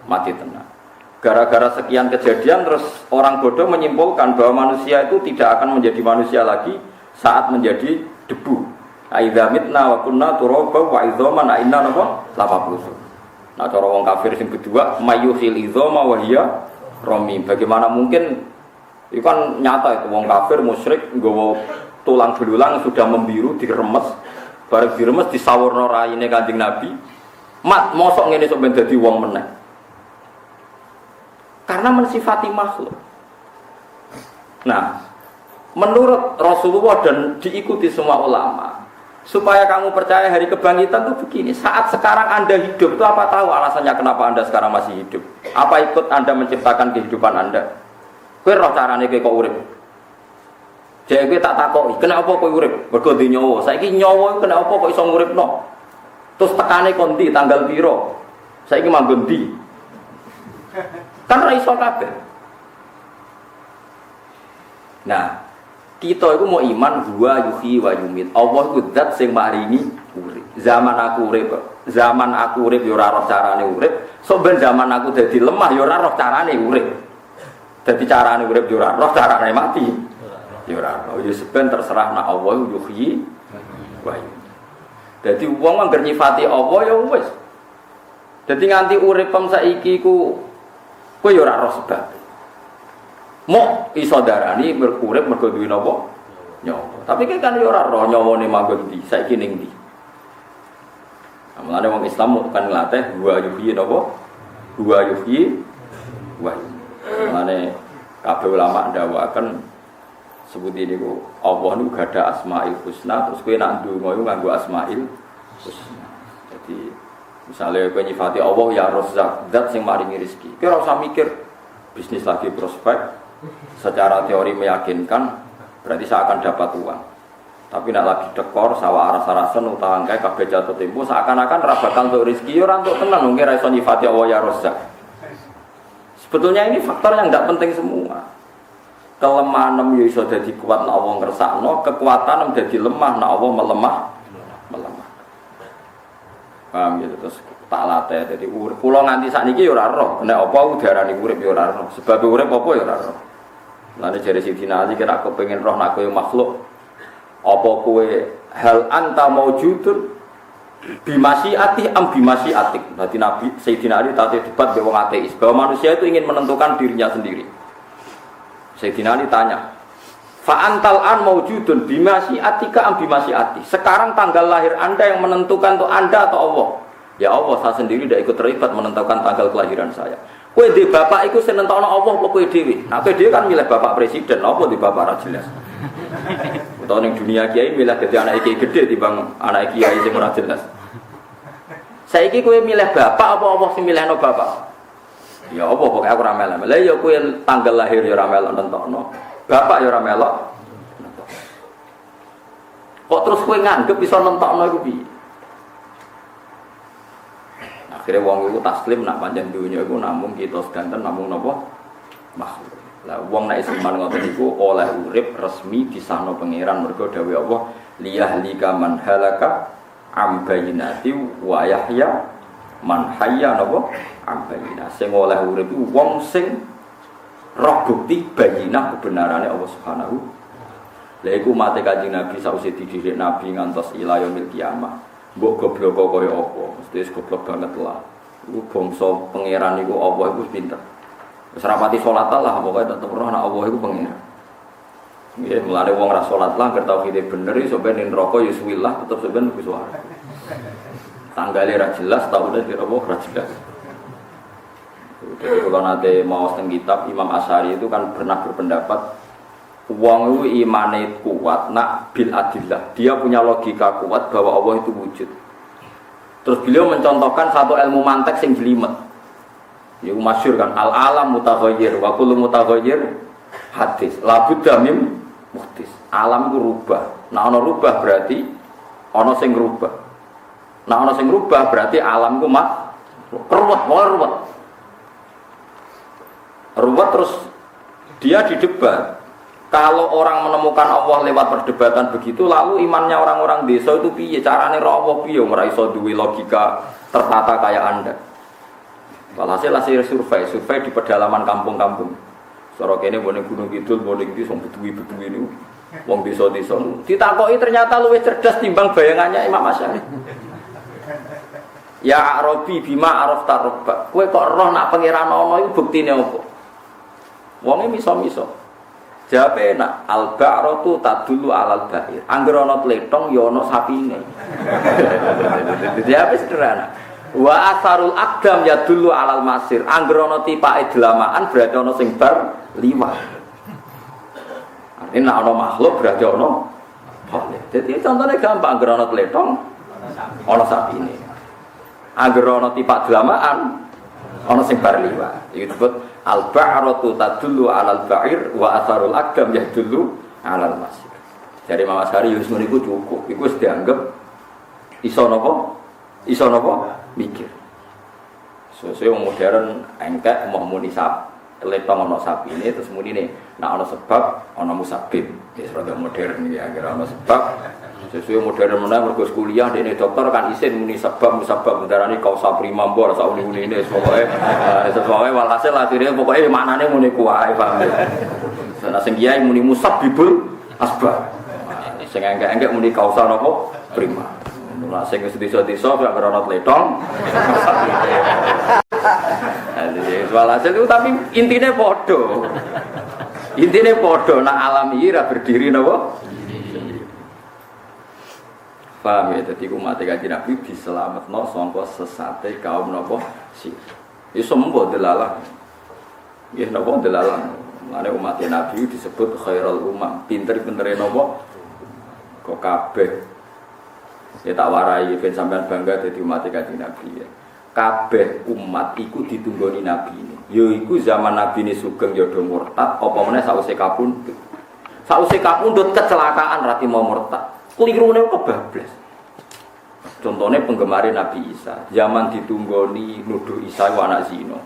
mati tenan. Gara-gara sekian kejadian terus orang bodoh menyimpulkan bahwa manusia itu tidak akan menjadi manusia lagi saat menjadi debu. Aidza mitna wa kunna turaba wa idzaman inna napa lapaplusu. Nah cara wong kafir sing kedua mayuhil idzama wa hiya ramim. Bagaimana mungkin itu kan nyata itu wong kafir musyrik nggawa tulang belulang sudah membiru diremes, bareng diremes disawurna raine Kanjeng Nabi. Mat mosok ngene sok ben dadi wong meneh. Karena mensifati makhluk. Nah, menurut Rasulullah dan diikuti semua ulama, supaya kamu percaya hari kebangkitan itu begini. Saat sekarang Anda hidup itu apa tahu alasannya kenapa Anda sekarang masih hidup? Apa ikut Anda menciptakan kehidupan Anda? Kowe roh carane kowe kok urip. Jek kowe tak takoki, kenapa kowe urip? Mergo di nyawa. Saiki nyawa iku kenapa kok iso nguripno? Terus tekane kon ndi tanggal pira? Saiki manggon ndi? Kan ra iso kabeh. Nah, kita itu mau iman huwa yuhyi wa yumit. Allah iku zat sing maringi urip. Zaman aku urip ya ora roh carane urip. Sok ben zaman aku dadi lemah ya ora roh carane urip. Dadi carane urip ya ora roh carane mati. Ya ora roh. Ya seben terserah nak Allah yuhyi wa yumit. Dadi wong anggar nyifati Allah ya wis. Dadi nganti uripem saiki ku kowe ya ora roh sebab. Mok iso darani berkurip mergo duwe napa? Nyawa. Tapi kan ya ora roh nyawane manggon ndi, saiki ning ndi. Mulane wong Islam kan nglatih wa yuhyi napa? Wa yuhyi wa. Mulane kabeh ulama ndawakaken sebut niku Allah niku gadah asmaul husna terus kowe nak ndonga iku nganggo asmaul husna. Jadi misalnya kowe nyifati Allah ya Razzaq, zat sing maringi rezeki. Kowe ora usah mikir bisnis lagi prospek. Secara teori meyakinkan berarti saya akan dapat uang. Tapi nak lagi dekor sawah aras-arasen utang kae kabeh jatuh tempo seakan-akan ra bakal untuk rezeki ora untuk tenan wong ora iso nyifati Allah ya Razzaq. Sebetulnya ini faktor yang tidak penting semua. Kelemahan ya iso dadi kuat nek Allah ngersakno, kekuatan dadi lemah nek Allah melemah. Paham ya terus tak latih dadi urip. Kula nganti sakniki ya ora roh, nek apa udarane urip ya ora roh. Sebab urip apa ya ora roh. Lane jare Sidina Ali kira aku pengen roh nak kowe makhluk. Apa kowe hal anta maujudun bimasyiati am bimasyiatik. Berarti Nabi Sayyidina Ali tadi debat dengan wong ateis bahwa manusia itu ingin menentukan dirinya sendiri. Sayyidina Ali tanya, fa antal an maujudun bimasyiatika am bimasyiati. Sekarang tanggal lahir Anda yang menentukan untuk Anda atau Allah? Ya Allah, saya sendiri tidak ikut terlibat menentukan tanggal kelahiran saya. Kowe di bapak iku sing nentokno Allah apa kowe dhewe? Nah kowe dhewe kan milih bapak presiden, apa di bapak ra jelas. Utawa ning dunia kiai milih dadi anak kiai gede timbang anak kiai sing ora jelas. Saiki kowe milih bapak apa Allah sing milihno bapak? Ya apa pokoke aku ora melok. Lah ya kowe tanggal lahir ya ora melok nentokno. Bapak ya ora melok. Kok terus kowe nganggep iso nentokno iku piye? Akhirnya wong iku taslim nak panjang dunya iku namung kita sedanten namung napa makhluk. Lah wong nek iman ngoten niku oleh urip resmi disahno pangeran mergo dawuh Allah liyahlika man halaka am bayyinati wa yahya man hayya napa am bayyinah. Sing oleh urip iku wong sing roh bukti bayyinah kebenarane Allah Subhanahu. Lha iku mate Kanjeng Nabi sausé dididik Nabi ngantos ila yaumil kiamah. Mbok goblok kaya apa? Mesti goblok banget lah. Iku bangsa pangeran iku Allah iku pinter. Wis rapati salat lah pokoke tetep roh nek Allah iku pangeran. Nggih, mulane wong ra salat lah ger tauhide bener iso ben ning neraka ya suwilah tetep sampeyan mlebu swarga. Tanggale ra jelas taune kira apa ra jelas. Jadi kalau nanti mau teng kitab Imam Asy'ari itu kan pernah berpendapat wong itu imane kuat nak bil adillah. Dia punya logika kuat bahwa Allah itu wujud. Terus beliau mencontohkan satu ilmu mantek sing jelimet. Yang masyhur kan al alam mutaghayyir wa kullu mutaghayyir hadis. La budda mim muhdis. Alam itu rubah. Nah ana rubah berarti ana sing rubah. Nah ana sing rubah berarti alam ku mak ruwet. Ruwet terus dia didebat. Kalau orang menemukan Allah lewat perdebatan begitu, lalu imannya orang-orang desa itu piye? Carane ra Allah piye ora iso duwe logika tertata kayak Anda. Walhasil survei di pedalaman kampung-kampung. Soro kene mbone Gunung Kidul, mbone iki sing betuwi-betuwi niku. Wong desa-desa ditakoki ternyata luwih cerdas timbang bayangannya Imam Asy'ari. Ya Arabi bima arafta rabbak. Kowe kok roh nak pangeran ana iku buktine apa? Wonge miso-miso. Jawabe enak, al-ba'ratu tadullu 'alal ba'ir. Angger ana tletong ya ana sapine. Jawabe sederhana. Wa asarul aqdam yadullu 'alal masir. Angger ana tipake delamaan berarti ana sing bar liwat. Artinya ana makhluk berarti ana boleh. Jadi contohnya gampang, angger ana tletong ana sapine. Angger ana tipak delamaan ana sing bar liwat. Iki disebut al-ba'ratu tadullu 'alal ba'ir wa atharul aqdam yadullu 'alal masir. Jadi Imam Asy'ari wis meniku cukup. Iku wis dianggap iso napa? Iso napa? Mikir. Sesuk wong modern engkek mau muni sap, letong ana sapine terus munine nek ana sebab ana musabib. Wis rada modern iki akhir ana sebab. Sesuk modern meneh mergo kuliah dene dokter kan isin muni sebab musabab darani kausa prima mbor sak uni-unine pokoke walhasil akhire pokoke maknane muni kuwae paham. Sana sing kiai muni musabbibul asbab. Sing engke-engke muni kausa napa prima. Lah sing wis desa-desa gak ora tletong. Walhasil itu tapi intine padha. Intine padha nak alam iki ra berdiri napa? Paham ya, jadi umat Kanjeng Nabi diselametno sangka sesate kaum napa sih. Iso mbok delalah. Nggih napa delalah. Mane umat Nabi disebut khairul ummah, pinter-pintere napa kok kabeh. Ya tak warai ben sampean bangga dadi umat Kanjeng Nabi ya. Kabeh umat iku ditunggoni Nabi ini. Ya iku zaman Nabi ini sugeng ya do murtad, apa meneh sawise kapundhut. Sawise kapundhut kecelakaan rati mau murtad. Kelirune kebablas. Contohnya penggemar Nabi Isa, zaman ditunggoni nuduh Isa ku anak zina.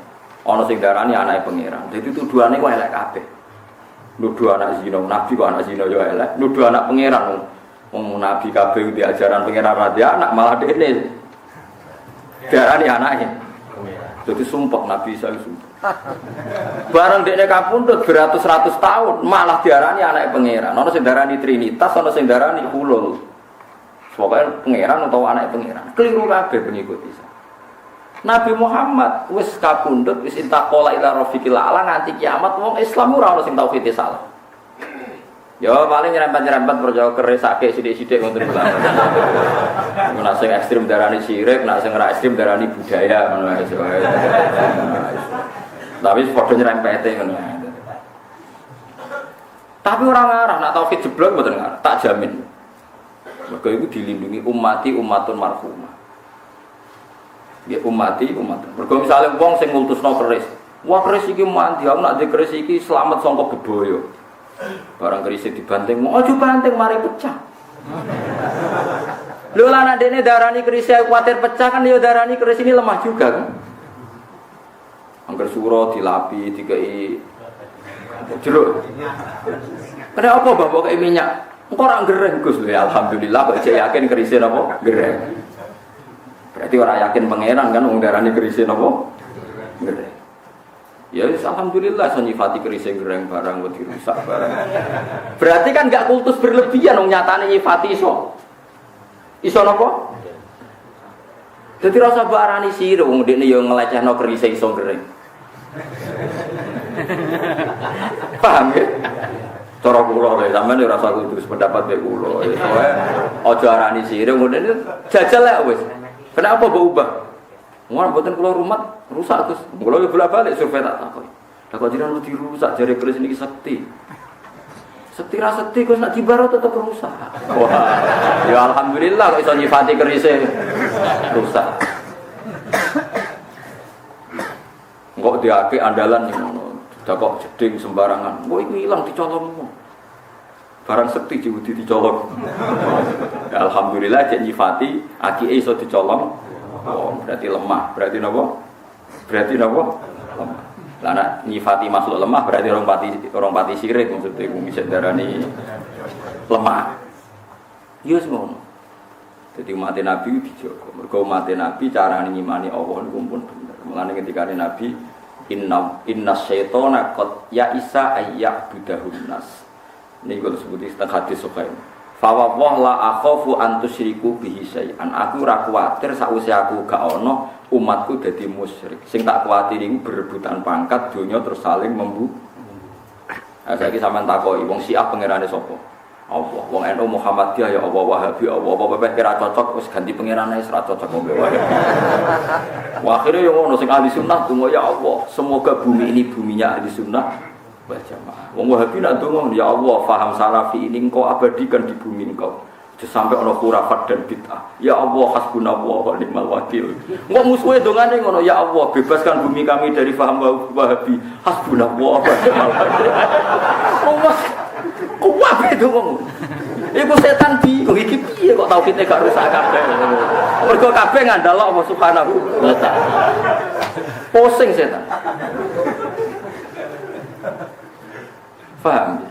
Ana sing darani anake pangeran. Dadi tuduhane ku elek kabeh. Nuduh anak zina, nabi ku anak zina yo elek, nuduh anak pangeran. Wong nabi kabeh di ajaran pangeran ra anak malah dekne. Darani anake. Dadi sumpah Nabi Isa sumpah. Bareng dekne kapundhut beratus-ratus tahun malah diarani anake pangeran. Ana sing darani Trinitas, ana sing darani Ulul. Pokoknya pangeran atau anak pangeran. Keliru kabeh pengikut Isa. Nabi Muhammad wis kapundhut wis intaqala ila rafiqil a'la nganti kiamat wong Islam ora ono sing tauhid salah. Ya paling nyerempet-nyerempet percaya keresake sithik-sithik ngoten lho. Nek sing ekstrem darani syirik, nek sing ora ekstrem darani budaya ngono wae. Tapi padha nyerempete ngono. Tapi ora ngarah nek tauhid jeblok mboten ngarah, tak jamin. Mereka itu dilindungi ummati ummatun marhumah. Ya ummati umatun. Mereka misalnya wong sing ngultusno keris. Wah keris iki mandi, aku nak di keris iki selamat sangka bebaya. Barang keris dibanting, mau aja banting mari pecah. Lho lah nek dene darani keris kuwatir pecah kan ya darani keris ini lemah juga kan. Angger suro dilapi dikei jeruk. Kenapa bapak kei minyak? Engko ora gereng Gus lho alhamdulillah kok jek yakin kerise napa gereng. Berarti ora yakin pangeran kan wong darani kerise napa gereng. Ya alhamdulillah so nyifati kerise gereng barang wedi rusak barang. Berarti kan enggak kultus berlebihan wong nyatane nyifati iso. Iso napa? Dadi rasa barani sira wong dekne ya ngelecehno kerise iso gereng. Paham ya? Cara kula lho sampeyan ora usah kudu pendapat mek kula. Soale aja arani sira ngene jajal lek wis. Kenapa mbok ubah? Mun mboten kula rumat rusak Gus. Kula yo bolak-balik survei tak takon. Lah kok jenengan wedi rusak jare keris niki sekti. Sekti ra sekti Gus nek dibaro tetep rusak. Wah. Ya alhamdulillah kok iso nyifati kerise rusak. Kok diake andalan ning ngono. Kok jeding sembarangan. Kok iku ilang dicolongmu. Barang sekti diudi dicolong. Ya, alhamdulillah cek nyifati akike iso dicolong. Oh, berarti lemah. Berarti napa? Berarti napa? Lemah. Lah nek nyifati makhluk lemah berarti orang pati sirik maksudnya iku bisa darani lemah. Iya semono. Jadi mati Nabi dijogo. Mergo mati Nabi carane ngimani Allah niku pun bener. Mulane ketika Nabi inna syaitana qad ya'isa ayyak budahun nas. Niku disebut istilah hadis sahih. Fa wa la akhafu an tusyriku bihi syai'an. Aku ora kuwatir sakwise aku gak ana umatku dadi musyrik. Sing tak kuwatir iku berebutan pangkat donya terus saling membu. Nah, saiki sampean takoki wong Syiah pangerane sapa? Allah. Wong NU Muhammadiyah ya Allah, Wahabi Allah. Apa kira cocok wis ganti pangerane wis ra cocok wong Wahabi. Wah, akhirnya yang ngono sing ahli sunnah donga ya Allah, semoga bumi ini buminya ahli sunnah wal jamaah. Wong Wahabi nak donga ya Allah, faham salafi ini engkau abadikan di bumi engkau. Sampai ana khurafat dan bid'ah. Ya Allah, hasbunallahu wa ni'mal wakil. Engko musuhe dongane ngono, ya Allah, bebaskan bumi kami dari faham Wahabi. Hasbunallahu wa ni'mal wakil. Allah kuwabe donga. Iku setan bingung iki piye kok tau kita gak rusak kabeh. Mergo kabeh ngandel Allah Subhanahu wa taala. Pusing setan. Paham?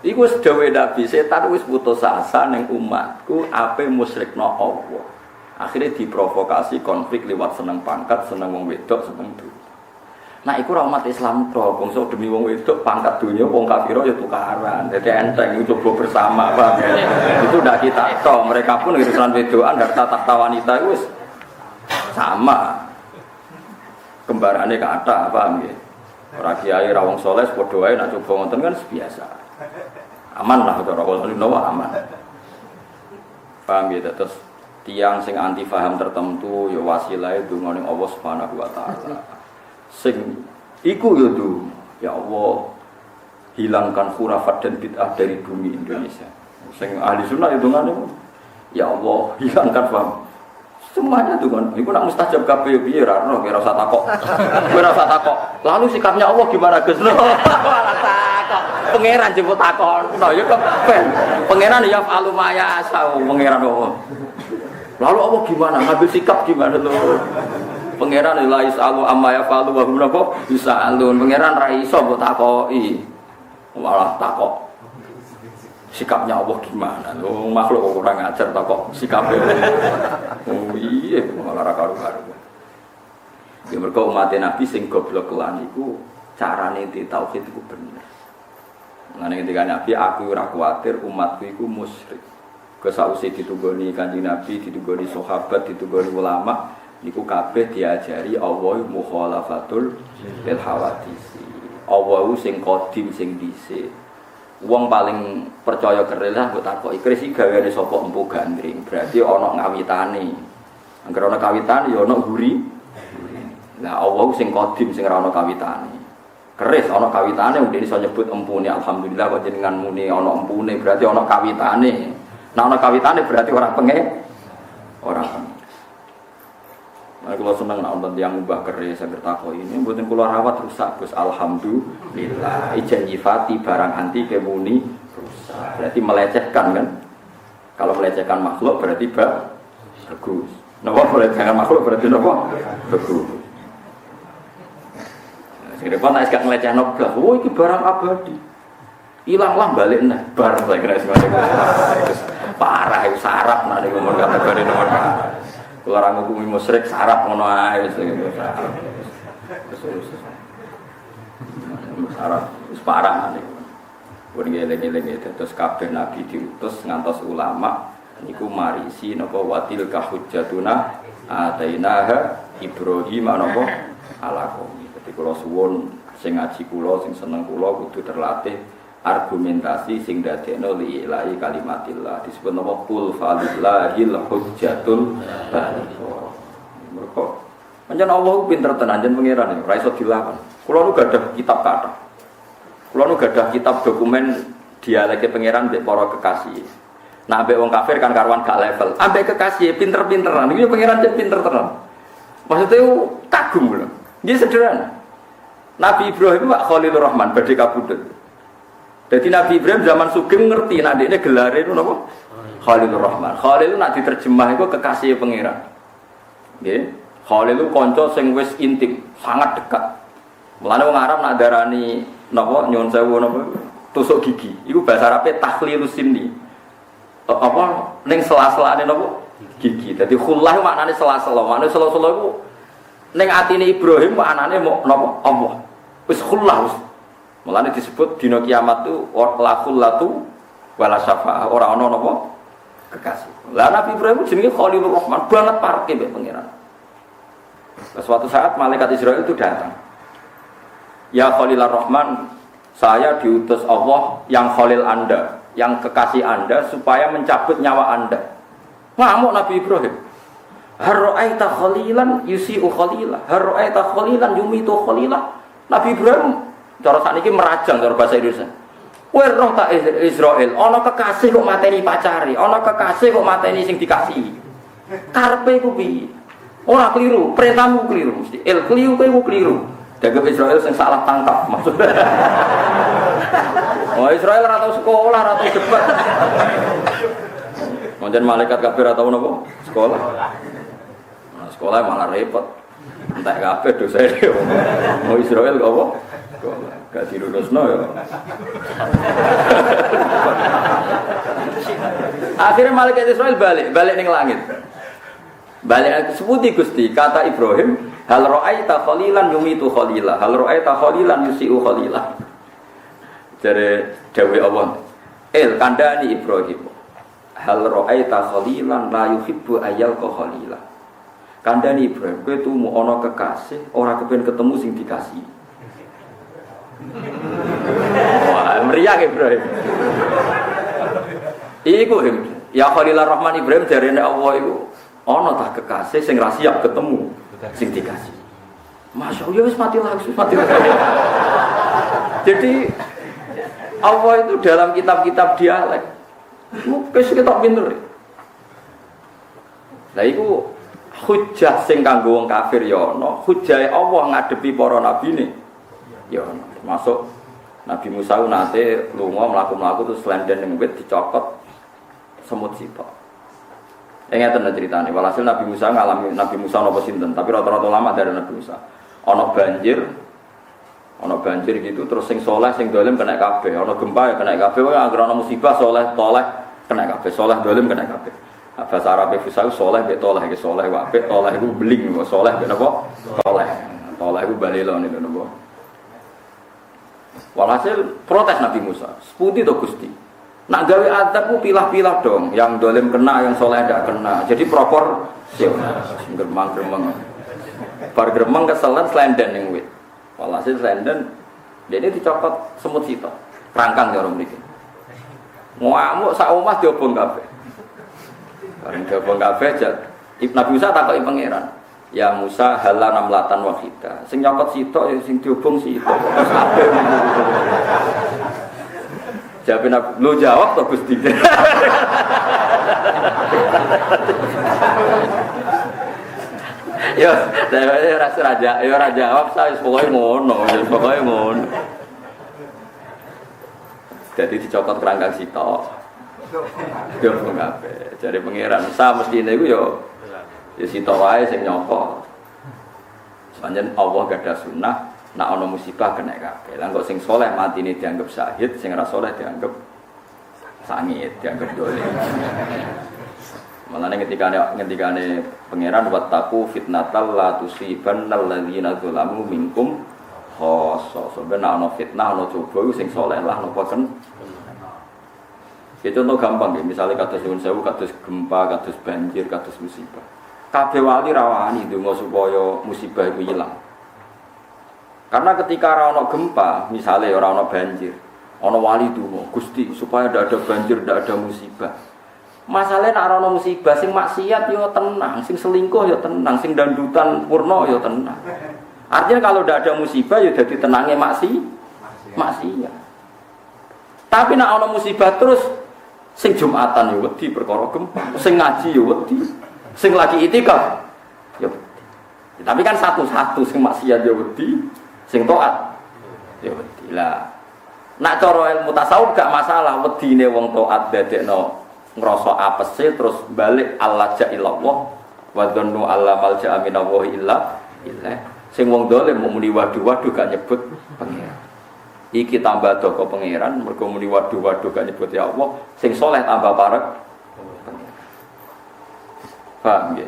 Iku wis dawuh Nabi, setan wis putus asa ning umatku ape musyrikno Allah. Akhirnya diprovokasi konflik lewat seneng pangkat, seneng wong wedok, seneng dunya. Nah, iku ora umat Islam tok, bangsa demi wong wedok pangkat dunia, wong kafir ya tukaran. Jadi enteng itu coba bersama, Pak. Itu ndak kita tok, mereka pun urusan wedokan harta takhta wanita itu sama. Kembarane kathah, paham nggih? Ora kiai ra wong saleh padha wae nek coba ngoten kan biasa. Aman lah cara wong aman. Paham ya terus tiang sing anti paham tertentu ya wasilahe donga ning Allah Subhanahu wa taala. Sing iku yo du ya Allah hilangkan khurafat dan bid'ah dari bumi Indonesia. Sing ahli sunnah itu ngene ya Allah hilangkan paham semuanya tuh kan iku nak mustajab kabeh piye ra ono kira usah takok kowe ora usah takok lalu sikapnya Allah gimana Gus no ora takok pangeran jemput takon no ya kepen pangeran ya alumaya asau pangeran Allah lalu Allah gimana ngambil sikap gimana lho pangeran la isalu amma yafalu wa hum napa yusalun pangeran ra iso mbok takoki malah takok sikapnya Allah gimana lho makhluk kok kurang ajar takok sikape oh iya malah ra karo-karo ya mergo umat Nabi sing goblok lan iku carane di tauhid iku bener ngene ketika Nabi aku ora kuwatir umatku iku musyrik kesause ditunggoni Kanjeng Nabi ditunggoni sahabat ditunggoni ulama niku kabeh diajari Allah mukhalafatul lil hawadisi. Allah sing qadim sing dhisik. Wong paling percaya kerelah mbok takoki kris iki gaweane sapa empu gandring. Berarti ana ngawitane. Angger ana kawitane ya ana guri. Lah Allah sing qadim sing ora ana kawitane. Keris ana kawitane wong iso nyebut empune alhamdulillah kok jenengan muni ana empune berarti ana kawitane. Nek ana kawitane berarti ora ora kalau senang nak nonton yang ubah keris saya bertakwa ini, buatin keluar rawat rusak, Gus alhamdulillah. Ijen nyifati barang anti kemuni rusak, berarti melecehkan kan? Kalau melecehkan makhluk berarti bagus. Napa melecehkan makhluk berarti napa? Bagus. Sing repot nek gak melecehno blas, oh iki barang abadi. Ilanglah balik nah bar saya kira semene. Parah itu sarap nek ngomong kategori nomor. Kalau orang ngukumi musyrik sarap ngono ae wis sarap wis parah nek. Pun ngeleng-eleng terus kabeh nabi diutus ngantos ulama niku marisi napa watil kahujjatuna atainaha Ibrahim napa ala qaumi. Dadi kula suwun sing ngaji kula sing seneng kula kudu terlatih argumentasi sing dadekno li ilahi kalimatillah disebut napa qul falillahil hujjatul baligh. Mergo pancen Allah pinter tenan jen pangeran ora iso dilawan. Kula nu gadah kitab kathah. Kula nu gadah kitab dokumen dialeke pangeran mbek para kekasih. Nah ambek wong kafir kan karuan gak level. Ambek kekasih pinter-pinteran. Iki pangeran jen pinter tenan. Maksudnya kagum lho. Nggih sederhana. Nabi Ibrahim Pak Khalilur Rahman badhe kabudut. Jadi Nabi Ibrahim zaman sugeng ngerti nek dekne gelare itu napa? Khalilur Rahman. Khalil nek diterjemah iku kekasih pangeran. Nggih. Khalil itu kanca sing wis intim, sangat dekat. Mulane wong Arab nak darani napa nyuwun sewu napa tusuk gigi. Iku bahasa Arabe takhlilus sinni. Apa ning sela-selane napa gigi. Dadi khullah maknane sela-sela. Maknane sela-sela iku ning atine Ibrahim maknane napa Allah. Wis khullah. Mulane disebut dina kiamat tu la khullatu wala syafaah. Ora ana napa kekasih. Lah Nabi Ibrahim jenenge Khalilur Rahman, banget parke mbek pangeran. Suatu saat malaikat Israel itu datang. Ya Khalilur Rahman, saya diutus Allah yang Khalil Anda, yang kekasih Anda supaya mencabut nyawa Anda. Ngamuk Nabi Ibrahim. Harra'aita khalilan yusi'u khalilah, harra'aita khalilan yumitu khalilah. Nabi Ibrahim cara sakniki merajang cara bahasa Indonesia. Kowe roh tak Israel, ana kekasih kok mateni pacare, ana kekasih kok mateni sing dikasihi. Karepe ku piye? Ora keliru, perintahmu keliru mesti. Keliru kowe keliru. Dagem Israel sing salah tangkap maksudnya. Oh Israel ora tau sekolah, ora tau debat. Monjen malaikat kabeh ora tau napa? Sekolah. Nah, sekolah malah repot. Entek kabeh dosane. Mau Israel kok apa? Gak dilulusno ya. Akhirnya malaikat Israel balik ning langit. Balik seputi Gusti kata Ibrahim, hal ra'aita khalilan yumitu khalilah, hal ra'aita khalilan yusi'u khalilah. Dari dewe Allah. Kandhani Ibrahim. Hal ra'aita khalilan la yuhibbu ayyal khalilah. Kandhani Ibrahim, kowe tumu ana kekasih, ora kepen ketemu sing dikasih. Wah, meriah Ibrahim. Iku ya Khalilur Rahman Ibrahim jarene Allah iku ana ta kekasih sing ra siap ketemu sing dikasih. Masyaallah wis mati lagi. Jadi Allah itu dalam kitab-kitab dialek. Wis kitab pinter. Lah iku hujjah sing kanggo wong kafir ya ana, hujjahe Allah ngadepi para nabine. Ya ana. Masuk Nabi Musa nate lunga mlaku-mlaku terus lenden ning wit dicokot semut sitok. Ngeten ceritane. Walhasil Nabi Musa ngalami Nabi Musa napa sinten, tapi rata-rata lama dari Nabi Musa. Ana banjir gitu terus sing saleh sing dolim kena kabeh, ana gempa ya kena kabeh, wae anggere ana musibah saleh toleh kena kabeh, saleh dolim kena kabeh. Bahasa Arab fusau saleh mek toleh iki saleh wae apik toleh iku beling saleh mek napa? Toleh. Toleh iku balelo niku napa? Walhasil protes Nabi Musa, seputi to Gusti. Nak gawe adab ku pilah-pilah dong, yang dolim kena, yang soleh tidak kena. Jadi proporsional. Gremeng. Bar gremeng keselan selenden yang wit. Walhasil selenden, dia ini dicopot semut sitok, rangkang cara mriki. Ngamuk sak omah diobong kabeh. Bareng diobong kabeh Nabi Musa takoki pangeran. Ya Musa hala namlatan wahida. Sing nyokot sitok ya sing diobong sitok. Kabeh. Jawabin aku, lu jawab toh Gusti. Yo, saya rasa raja, yo raja jawab saya pokoknya ngono. Jadi dicokot kerangkang sitok. Dobong kabeh. Jare pangeran, sa mestine iku ya sita wae sing nyapa. Pancen Allah gadah sunah, nek ana musibah kena kabeh. Lah kok sing saleh matine dianggap syahid, sing ora saleh dianggap sangit, dianggap dolim. Malane ngendikane pangeran wattaqu fitnatal la tusibannal ladzina zalamu minkum khassa. Sebenarnya ana fitnah ana coba sing saleh lah napa ken. Itu contoh gampang ya, misalnya kados nyuwun sewu, kados gempa, kados banjir, kados musibah. Kabeh wali rawani ndonga supaya musibah itu hilang. Karena ketika ora ana gempa, misalnya ora ana banjir, ana wali ndonga, Gusti supaya ndak ada banjir, ndak ada musibah. Masalahnya nek ora ana musibah sing maksiat yo tenang, sing selingkuh yo tenang, sing dandutan purna yo tenang. Artinya kalau ndak ada musibah yo dadi tenange maksiat. Tapi nek ana musibah terus sing Jumatan yo wedi perkara gempa, sing ngaji yo wedi, sing lagi itikaf yo wedi. Tapi kan satu-satu sing maksiat yo wedi, sing taat yo wedi. Lah nek cara ilmu tasawuf gak masalah wedine wong taat dadekno ngrasa apese terus balik Allah ja'illallah wa dhannu alla malja'a minallahi illa illah. Sing wong dolim muni waduh-waduh gak nyebut pangeran. Iki tambah doko pangeran mergo muni waduh-waduh gak nyebut ya Allah, sing soleh tambah parek. Paham nggih?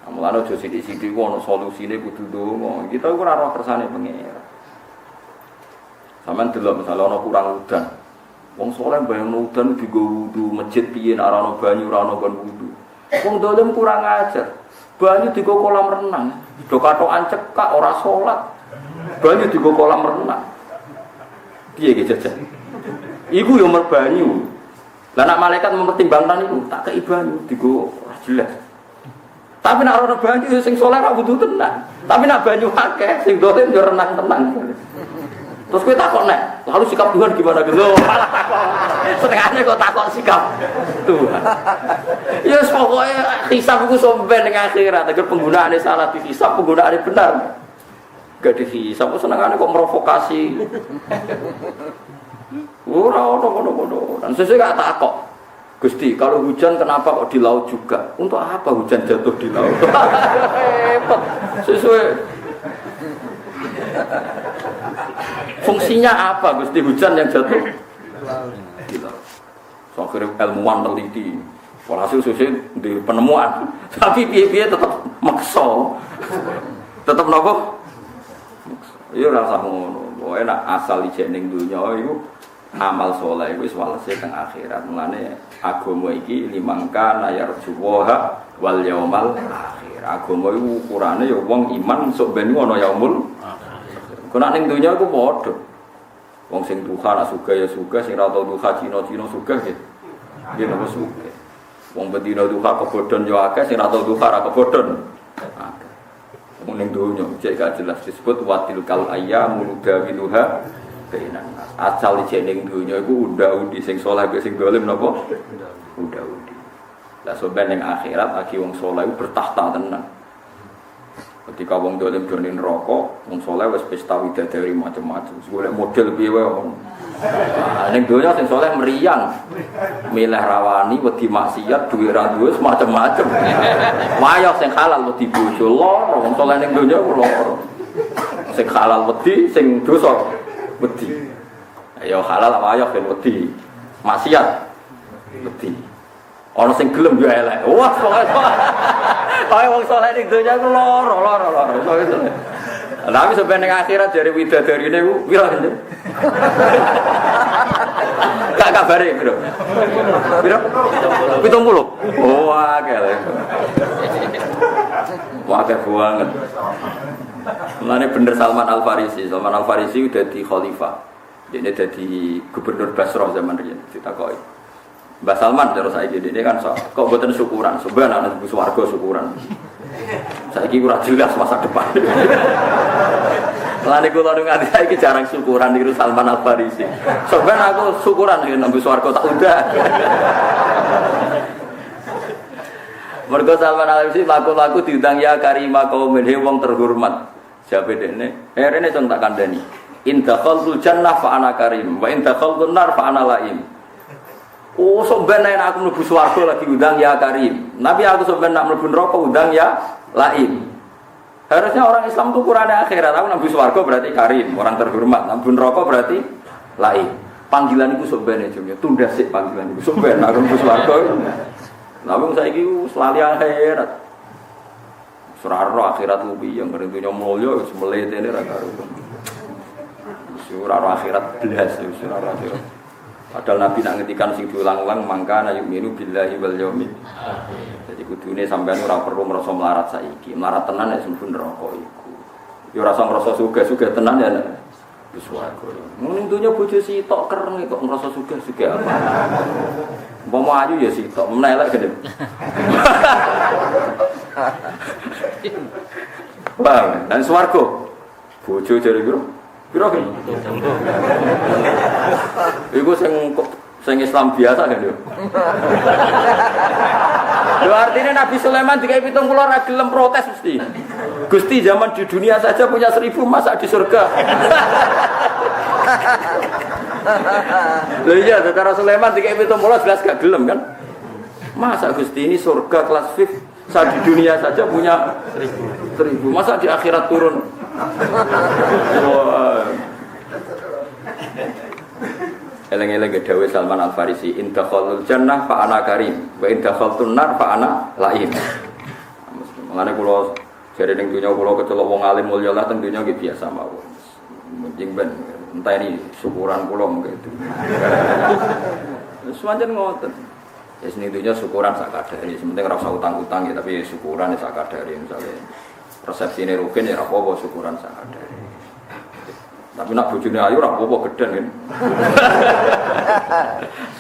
Mulane aja sithik-sithik ono solusine kudu ndonga. Kita ora ora kersane pangeran. Sampeyan delok misale ana kurang udan. Wong soleh bayang udan digo wudu, masjid piye nek ora ana banyu ora ana kon wudu. Wong dolim kurang ajar. Banyu digo kolam renang, do katokan cekak ora salat. Banyu digo kolam renang. Piye iki jajan? Iku yo merbanyu. Lah nek malaikat mempertimbangkan iku, tak kei banyu digo ora jelas. Tapi nek ora banyu sing saleh ora butuh tenan. Tapi nek banyu akeh sing dolen yo renang tenang. Terus kowe takok nek, lalu sikap Tuhan gimana gitu? Malah takok. Setengahnya kok takok sikap Tuhan. Ya pokoke hisab iku sampeyan ning akhirat, agar penggunaane salah dihisab, penggunaane benar. Gak dihisab, senengane kok merovokasi. Ora ono. Dan sesuai gak takok. Gusti, kalau hujan kenapa kok di laut juga? Untuk apa hujan jatuh di laut? Repot. Sesuai fungsinya apa Gusti hujan yang jatuh di laut? So akhirnya ilmuwan teliti. Walhasil sesuai di penemuan. Tapi piye-piye tetap maksa. Tetap nopo? Iya rasa ngono. Pokoke nek asal ijek ning donya iku amal saleh wis walese teng akhirat. Mulane agama iki limangka narjuwa wal yaumal akhir. Agama iku ukurane ya wong iman sok ben ono yaumul akhir. Kok nek ning donya iku padha. Wong sing duha nak sugih ya sugih, sing ra tau duha Cina-Cina sugih ya. Dia nopo sugih. Wong bedina duha kebodhon ya akeh, sing ra tau duha ra kebodhon. Ning donya cek gak jelas disebut watil kal ayyamu nudawiluha bainan nas. Asal cek ning donya iku unda-undi sing saleh mek sing dolim napa? Unda-undi. Lah soben ning akhirat aki wong saleh bertahta tenan. Ketika wong dolim jone neraka, wong saleh wis pesta widadari macam-macam. Golek model piye wae wong. Ning donya sing saleh meriang. Milih rawani wedi maksiat duwe ra duwe macam-macam. Wayah sing halal wedi bojo loro, wong saleh ning donya loro. Sing halal wedi, sing dosa wedi. Ya halal wayah ben wedi. Maksiat wedi. Ana sing gelem yo elek. Wah, pokoke wong saleh ning donya ku loro. Tapi sampai ning akhirat dari widadarine ku pira jeneng? Gak kabare, Bro. Pira? 70. Oh, akeh. Wah, akeh banget. Mulane bener Salman Al Farisi. Salman Al Farisi udah di khalifah. Dia dadi gubernur Basra zaman riyen ditakoki. Mbah Salman terus saiki dene kan kok mboten syukuran, sebenarnya anak ibu swarga syukuran. Saiki ora jelas masa depan. Lan iku lho nganti saiki jarang syukuran niku Salman Al Farisi. Sebenarnya aku syukuran nek ibu swarga tak udah. Mergo Salman Al Farisi laku-laku diundang ya karimah kaum wong terhormat. Jabe dene, rene cung tak kandhani. In dakhaltul jannah fa ana karim wa in dakhaltun nar fa ana laim. Oh, sampeyan nek aku mlebu swarga lagi undang ya Karim. Nabi aku sampeyan nak mlebu neraka undang ya Laim. Harusnya orang Islam itu ukurannya akhirat. Aku mlebu swarga berarti Karim, orang terhormat. Mlebu neraka berarti Laim. Panggilan iku sampeyan jenenge tunda sik panggilan iku sampeyan aku mlebu swarga. Lah wong saiki wis lali akhirat. Suraro akhirat ku piye ngene dunya mulya wis mletene ra karo. Suraro akhirat blas suraro akhirat. Padahal Nabi nak ngendikan sing diulang-ulang mangka na yu'minu billahi wal yaumil akhir. Jadi kudune sampean ora perlu merasa melarat saiki. Melarat tenan nek sembun neraka iku. Ya ora usah ngrasa sugih-sugih tenan ya nek wis wae. Mung dunya bojo sitok kereng kok ngrasa sugih-sugih apa. Umpama ayu ya sitok, menelek gede. Wah, dan swarga. Bojo jare piro kan? Iku sing Islam biasa kan yo. Lho artine Nabi Sulaiman dikai 70 ora gelem protes mesti. Gusti zaman di dunia saja punya 1000 masa di surga. Lho iya secara Sulaiman dikai 70 jelas gak gelem kan? Masa Gusti ini surga kelas VIP saat di dunia saja punya 1000 masa di akhirat turun. Eleng-eleng ke Dawe Salman Al-Farisi in dakhalul jannah fa ana karim wa in dakhaltun nar fa ana laim. Mengane kula jare ning dunya kula kecelok wong alim mulya lah teng dunya nggih biasa mawon. Mungkin ben entah ini syukuran kula mengko itu. Semanten ngoten. Ya sini dunya syukuran sak kadare, sementing ora usah utang-utang ya tapi syukuran sak kadare misale resepsine rugen ya ora apa-apa syukuran sak kadare. Tapi nak bojone ayu ora apa-apa gedhen kan.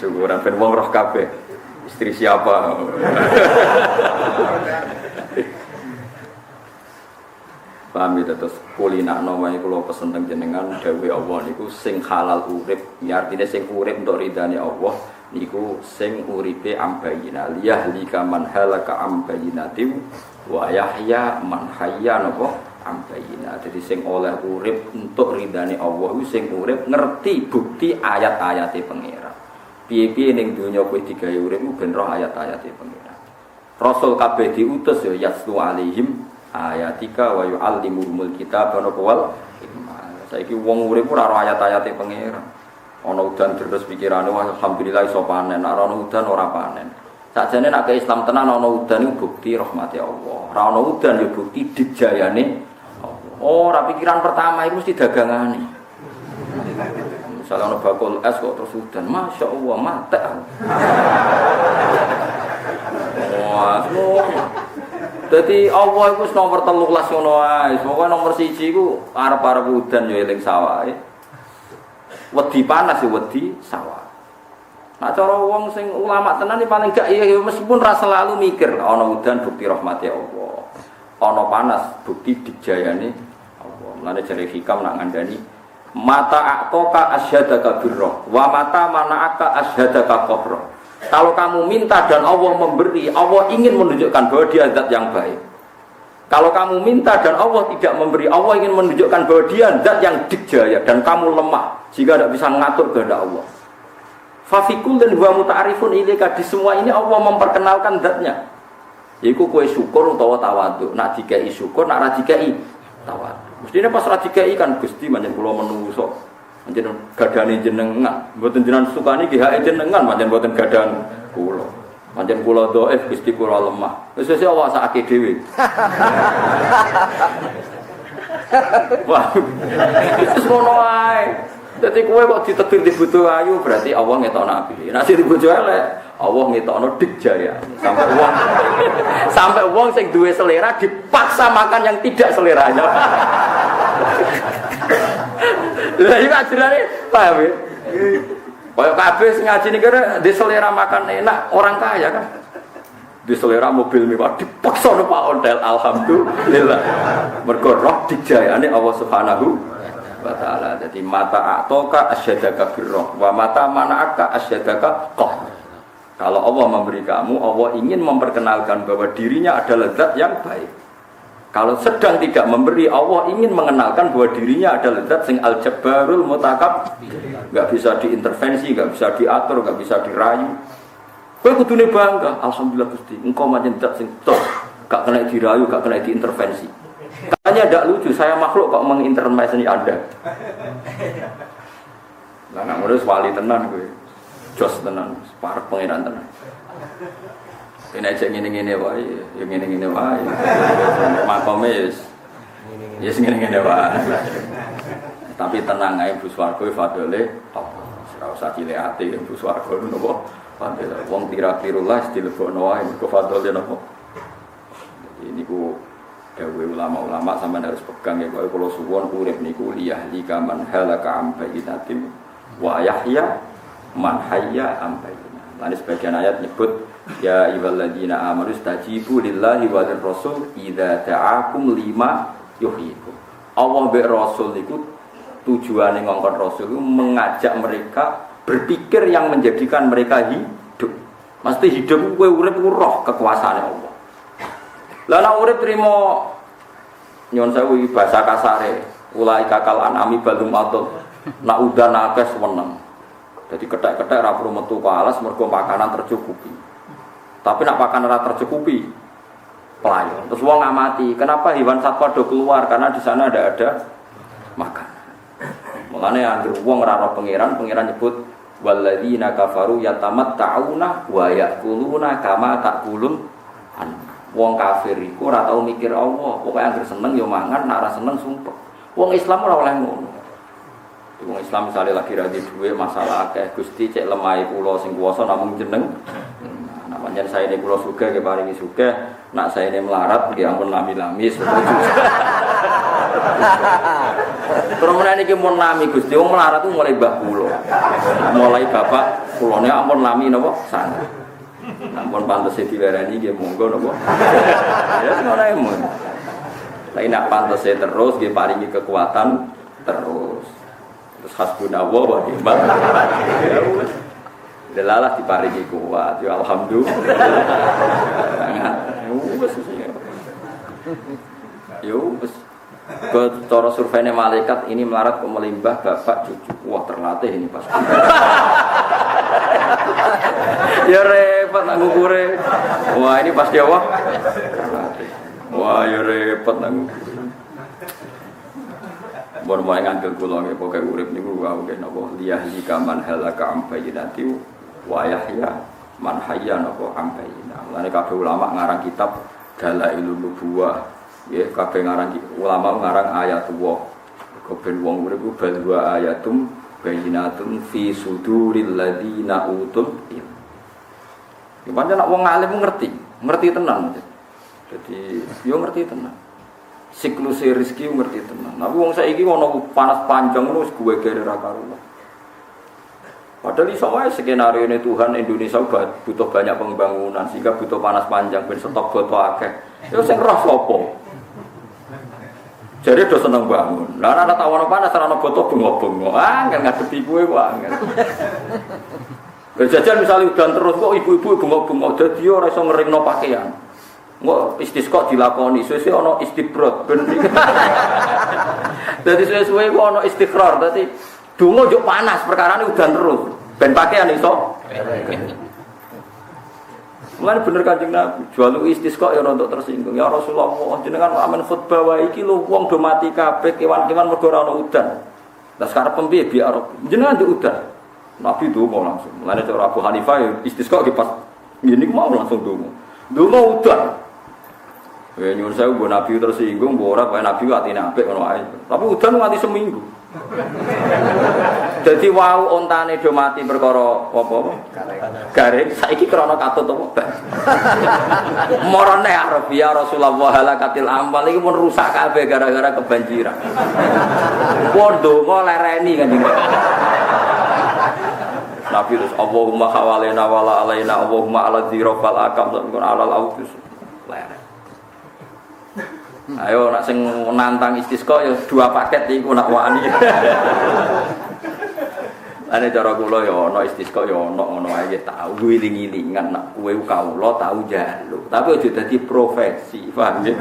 Syukuran ben wong roh kabeh. Istri siapa? Paham ya terus kulinakno wae kula pesen teng jenengan dawuh Allah niku sing halal urip, ya artine sing urip untuk ridane Allah niku sing uripe ambayina liyahlika man halaka ambayinati wa yahya man hayya napa ambayina. Jadi sing oleh urip untuk ridane Allah iku sing urip ngerti bukti ayat-ayate pangeran. Piye-piye ning donya kowe digawe urip ku ben roh ayat-ayate pangeran. Rasul kabeh diutus ya yaslu alaihim ayatika wa yu'allimuhumul kitaba wal hikmah. Saiki wong urip ora roh ayat-ayate pangeran. Ana udan terus pikirane wah alhamdulillah iso panen, nek ana udan ora panen. Sakjane nek Islam tenan ana udan iku bukti rahmate Allah. Ora ana udan ya bukti dijayane Allah. Ora pikiran pertama iku mesti dagangane. Misalnya ana bakul es kok terus udan, Masya Allah mate. Wah, dadi Allah iku nomor 13 ngono wae. Pokoke nomor 1 iku arep-arep udan ya eling sawahe. Wedi panas ya wedi sawah. Nah cara wong sing ulama tenan iki paling gak ya meskipun ra selalu mikir ana udan bukti rahmati Allah. Ana panas bukti dijayane Allah. Mulane jare hikam nak ngandani mata aqtaka asyhadaka birra wa mata mana'aka asyhadaka qabra. Kalau kamu minta dan Allah memberi, Allah ingin menunjukkan bahwa dia zat yang baik. Kalau kamu minta dan Allah tidak memberi, Allah ingin menunjukkan bahwa dia zat yang dijaya dan kamu lemah jika tidak bisa mengatur kehendak Allah. Fafikul dan huwa muta'arifun ilaika, di semua ini Allah memperkenalkan zatnya. Yaiku kowe syukur utawa tawadhu. Nak dikai syukur, nak ra dikai tawadhu. Mestine pas ra dikai kan Gusti pancen kula menungso. Pancen gadane jenengan, mboten jenengan sukani ki hake jenengan, pancen mboten gadan kula. Pancen kula dhaif, Gusti kula lemah. Wis Allah sakake dhewe. Wah. Wis ngono ae. Dadi kowe kok ditetir di bojo ayu berarti Allah ngetokno apike. Nek di bojo elek, Allah ngetokno dikjaya. Sampai wong sing duwe selera dipaksa makan yang tidak seleranya. Lah iki ajarane paham ya? Kaya kabeh sing ngaji niki di selera makan enak orang kaya kan. Di selera mobil mewah dipaksa Pak Ondel alhamdulillah. Mergo roh dijayane Allah Subhanahu wa ta'ala. Jadi mata a'toka asyadaka birroh wa mata mana'aka asyadaka qah. Kalau Allah memberi kamu, Allah ingin memperkenalkan bahwa dirinya adalah zat yang baik. Kalau sedang tidak memberi, Allah ingin mengenalkan bahwa dirinya adalah zat sing al-jabbarul mutakab, nggak bisa diintervensi, nggak bisa diatur, nggak bisa dirayu. Kowe kudune bangga, alhamdulillah Gusti, engkau macam zat sing tok, gak kena dirayu, gak kena diintervensi. Katanya tidak lucu, saya makhluk kok mengintervensi Anda. Lah nak ngurus wali tenan kowe. Jos tenan, parek pangeran tenan. Ini aja ngene-ngene wae, ya ngene-ngene wae. Makome yes ngene-ngene wae. Tapi tenang ae Bu Swarga fadole Allah. Ora usah cilik ati Bu Swarga napa. Fadole wong tira-tirullah dilebokno wae mergo fadole napa. Ini ku dewe ulama-ulama sampean harus pegang ya kula suwun urip niku liyahli kaman halaka am bayyinatin wa yahya man hayya am bayyinah. Lan sebagian ayat nyebut ya ayyuhalladzina amanu stajibu lillahi wa lirrasul idza ta'akum lima yuhyikum. Allah mbek rasul niku tujuane ngongkon rasul itu mengajak mereka berpikir yang menjadikan mereka hidup. Mesti hidup kowe urip ku roh kekuasaane Allah. Lah nek urip trimo nyon sewu bahasa kasare ulai kakal anami balum atut nak udan akeh seneng. Jadi kethek-kethek ra perlu metu ke alas mergo makanan tercukupi. Tapi nak pakan ora tercukupi pelayan. Terus wong ngamati, kenapa hewan satwa do keluar? Karena di sana ada makan. Mulane anggere wong ora ora pangeran nyebut walladzina kafaru yatamatta'una wa ya'kuluna kama ta'kulun an. Wong kafir iku ora tau mikir Allah, pokoke anggere seneng ya mangan, nek ora seneng sumpek. Wong Islam ora oleh ngono. Wong Islam misale lagi ra duwe masalah akeh, Gusti cek lemah kula sing kuwasa namung jeneng. Pancen saya ini kula sugih nggih paringi sugih, nak saya ini melarat nggih ampun lami-lami setuju. Terus meneh niki mun lami Gusti, wong melarat ku mulai mbah kula. Mulai bapak kulane ampun lami napa sana. Ampun pantese diwereni nggih monggo napa. Ya ngono ae mun. Lah nek pantese terus nggih paringi kekuatan terus. Terus hasbunallah wa ni'mal wakil. Delalah diparingi kuat, ya alhamdulillah. Yo wis. Ke cara surveinya malaikat ini melarat kok melimbah bapak cucu. Wah terlatih ini pasti. Ya repot nak ngukure. Wah ini pasti apa? Wah ya repot nak ngukure. Mun wae ngandel kula nggih pokoke urip niku wae napa liyahli kaman halaka am bayyinati wa yahya man hayya napa am bayyinah. Lane kabeh ulama ngarang kitab Dalailun Nubuwah. Nggih kabeh ngarang ulama ngarang ayatullah. Kabeh wong urip ku bal wa ayatum bayyinatun fi suduril ladzina utul ilm. Ya pancen nek wong alim ngerti tenan. Jadi yo ngerti tenan. Siklus rezeki ngerti tenan. Tapi wong saiki ana panas panjang ngono wis guwe-gere ra karuan. Padahal iso wae skenario ini Tuhan Indonesia butuh banyak pembangunan sehingga butuh panas panjang ben stok boto akeh. Ya sing roh sapa? Jadi do seneng bangun. Lah ana tawono panas ana boto bengok-bengok. Ah, kan ngadepi kowe kok angel. Jajan misalnya udan terus kok ibu-ibu bengok-bengok dadi ora iso ngeringno pakaian. Engko istisqa dilakoni, suwe-suwe ana istibrod ben. Dadi suwe-suwe kok ana istiqrar, dadi donga njuk panas perkarane udan terus. Ben pakaian iso. Mulane bener Kanjeng Nabi, jual istisqa ya untuk tersinggung. Ya Rasulullah, jenengan amen khutbah wae iki lho wong do mati kabeh kewan-kewan mergo ora ana udan. Lah sekarep piye biar jenengan nduk udan. Nabi donga langsung. Mulane cara Abu Hanifah ya istisqa ki pas ngene mau langsung donga. Donga udan. Ya nyuwun sewu mbok Nabi tersinggung, mbok ora kaya Nabi atine apik ngono ae. Tapi udan nganti seminggu. Dadi wau ontane do mati perkara apa? Garing. Saiki krana katut apa? Morone Arabia Rasulullah halakatil amal iki mun rusak kabeh gara-gara kebanjiran. Pon donga lereni Kanjeng Nabi terus Allahumma hawalena wala alaina Allahumma ala dzirafal akam sampeyan alal autus. Lereng. Ayo nak sing nantang istisqa ya 2 paket iku nak wani. Ane cara kula ya ana istisqa ya ana ngono ae tau wiling-wilingan nak kowe kawula tau njaluk. Tapi aja dadi profesi, paham ya?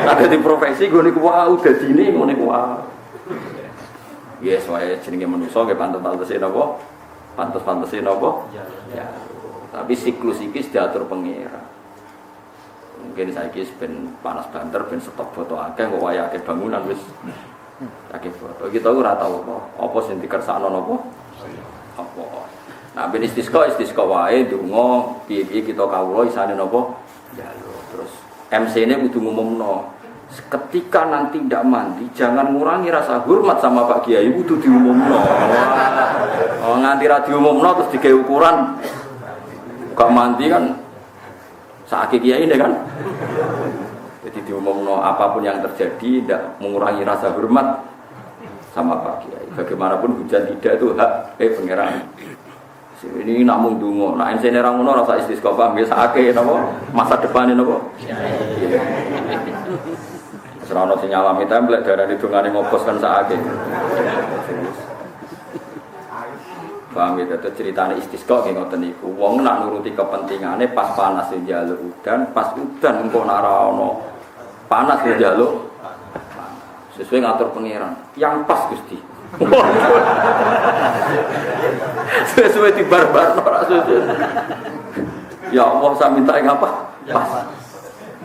Nek dadi profesi ngene ku wae dadine ngene ku wae. Yes, wae jenenge manusa nggih pantes-pantese napa? Pantes-pantese napa? Ya. Tapi siklus iki diatur pangeran. Mungkin saiki ben panas banter ben stok foto akeh kok wae akeh bangunan wis akeh foto. Kita ora tau apa sing dikersakno napa? Apa. Nah ben istisqa wae donga piye-piye kita kawula isane napa? Njaluk. Terus MC-ne kudu ngumumno. Ketika nanti tidak mandi, jangan ngurangi rasa hormat sama Pak Kiai, kudu diumumno. Oh, nganti ra diumumno terus digawe ukuran. Gak mandi kan sakit Kiai ini kan. Jadi diumumno apapun yang terjadi tidak mengurangi rasa hormat sama Pak Kiai. Bagaimanapun hujan tidak itu hak pangeran. Ini namun dungo. Nah, ensene ra ngono rasa istisqa paham ya sakake napa masa depane napa. Serana sing nyalami template darane dongane ngopos kan sakake. Paham ya dadi ceritane istisqa ki ngoten niku. Wong nak nuruti kepentingane pas panas njaluk udan, pas udan engko nak ora ana panas njaluk sesuai ngatur pangeran. Yang pas Gusti. Sesuai di barbar ora sesuai. Ya Allah saya minta yang apa? Pas.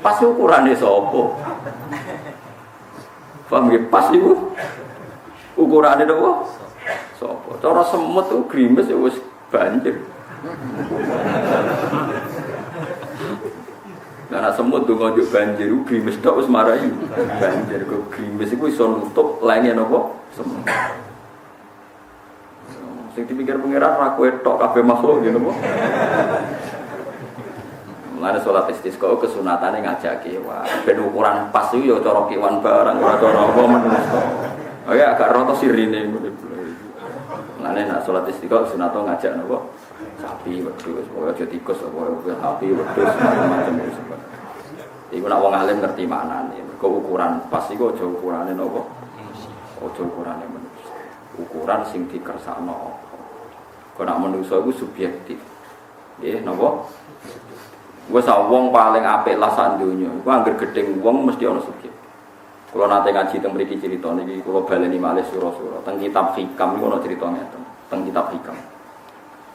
Pas ukurane sapa? Paham nggih pas iku ukurane napa? Sapa? Cara semut ku grimes ya wis banjir. Karena semut donga njuk banjir ku grimes tok wis marahi banjir ku grimes iku iso nutup lainnya napa? Semut. Sing dipikir pangeran ra kowe tok kabeh makhluk ya napa? Mulane salat istisqa kesunatane ngajak kewan. Ben ukuran pas iku ya cara kewan barang ora cara apa menungso. Oh ya agak roto sirine ngene. Mulane nek salat istisqa sunat ngajak napa? Sapi wedhus, aja tikus apa sapi wedhus macam-macam wis. Iku nek wong alim ngerti maknane. Mergo ukuran pas iku aja ukurane napa? Aja ukurane menungso. Ukuran sing dikersakno. Kok nek menungso iku subjektif. Nggih napa? Wes wong paling apik lah sak donya. Iku anggere gedeng wong mesti ana subjek. Kula nate ngaji teng mriki crita niki kula baleni malih sura-sura. Teng kitab Hikam niku ana crita ngeten. Teng kitab Hikam.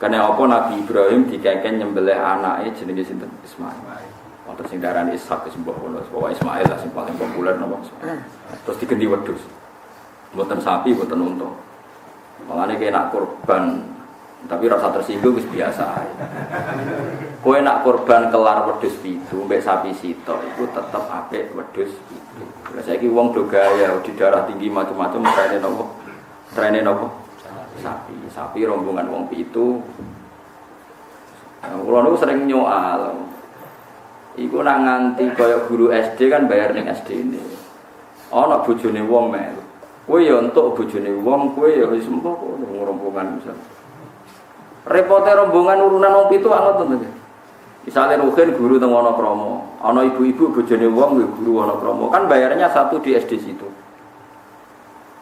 Karena apa Nabi Ibrahim dikeken nyembelih anake jenenge sinten? Ismail. Wonten sing darani Ishak wis mbok ngono. Pokoke Ismail lah sing paling populer napa. Terus digendi wedhus. Mboten sapi, mboten unta. Malane kena kurban tapi rasa tersinggung wis biasa ae. Kowe nak korban kelar wedhus pitu mbek sapi sitok iku tetep apik wedhus pitu. Lah saiki wong do gaya di darah tinggi macam-macam trene nopo? Trene nopo? Sapi. Sapi rombongan wong pitu. Kula niku sering nyoal. Iku nak nganti kaya guru SD kan bayar ning SD-ne. Ana bojone wong melu. Kowe ya entuk bojone wong, kowe ya wis empuk rombongan misal. Repote rombongan urunan wong pitu anget to. Misale Ruhin guru teng Wonokromo, ana ibu-ibu bojone wong nggih guru Wonokromo, kan bayarnya satu di SD situ.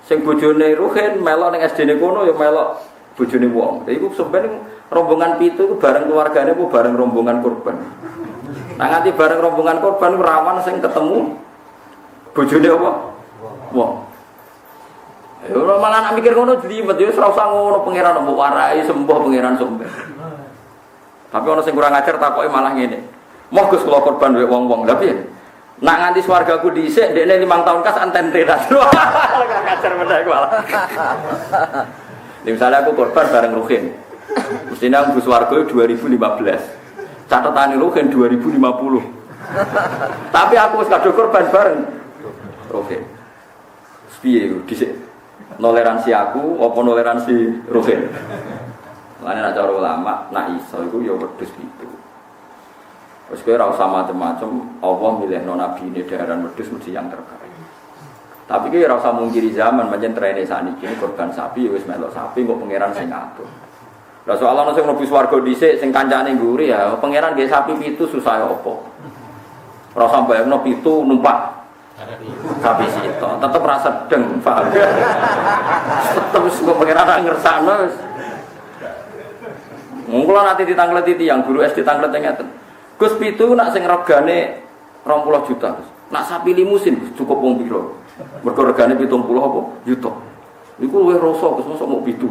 Sing bojone Ruhin melok ning SD-ne kono ya melok bojone wong. Lha iku sampeyan rombongan pitu iku bareng keluargane apa bareng rombongan korban. Nah nganti bareng rombongan korban rawan sing ketemu bojone apa? Wong. Ora malah nak mikir ngono jlimet ya ora usah ngono pangeran mbok warai sembah pangeran sumber. Tapi ana sing kurang ajar takoke malah ngene. Moh Gus kula korban wek wong-wong. Lha piye? Nak nganti swargaku dhisik ndekne 5 tahun kas anten teras. Kurang ajar meneh malah. Misalnya aku korban bareng Ruhin. Mestinya aku swarga 2015. Catatane Ruhin 2050. Tapi aku wis kadung korban bareng Ruhin. Piye dhisik? Toleransi aku apa toleransi Ruhin? Lane nek cara ulama nak iso iku ya wedhus pitu. Wis kowe ora usah macam-macam, Allah milihno nabine daharan wedhus mesti yang terbaik. Tapi kowe ora usah mungkiri zaman pancen trene saniki korban sapi ya wis melok sapi kok pangeran sing ngatur. Lah soal ana sing mlebu swarga dhisik sing kancane mburi ya pangeran nggih sapi pitu susah apa. Ora usah bayangno pitu numpak sapi sitok tetep ra sedeng, paham. Tetep wis kok pangeran ngersakno Kula nanti ditanglet tiyang guru SD tanglet ngeten. Gus 7 nak sing regane 20 juta. Nak sapi limusin cukup wong pira? Mergo regane 70 apa? Juta. Iku luwih rasa Gus mosok mau 7.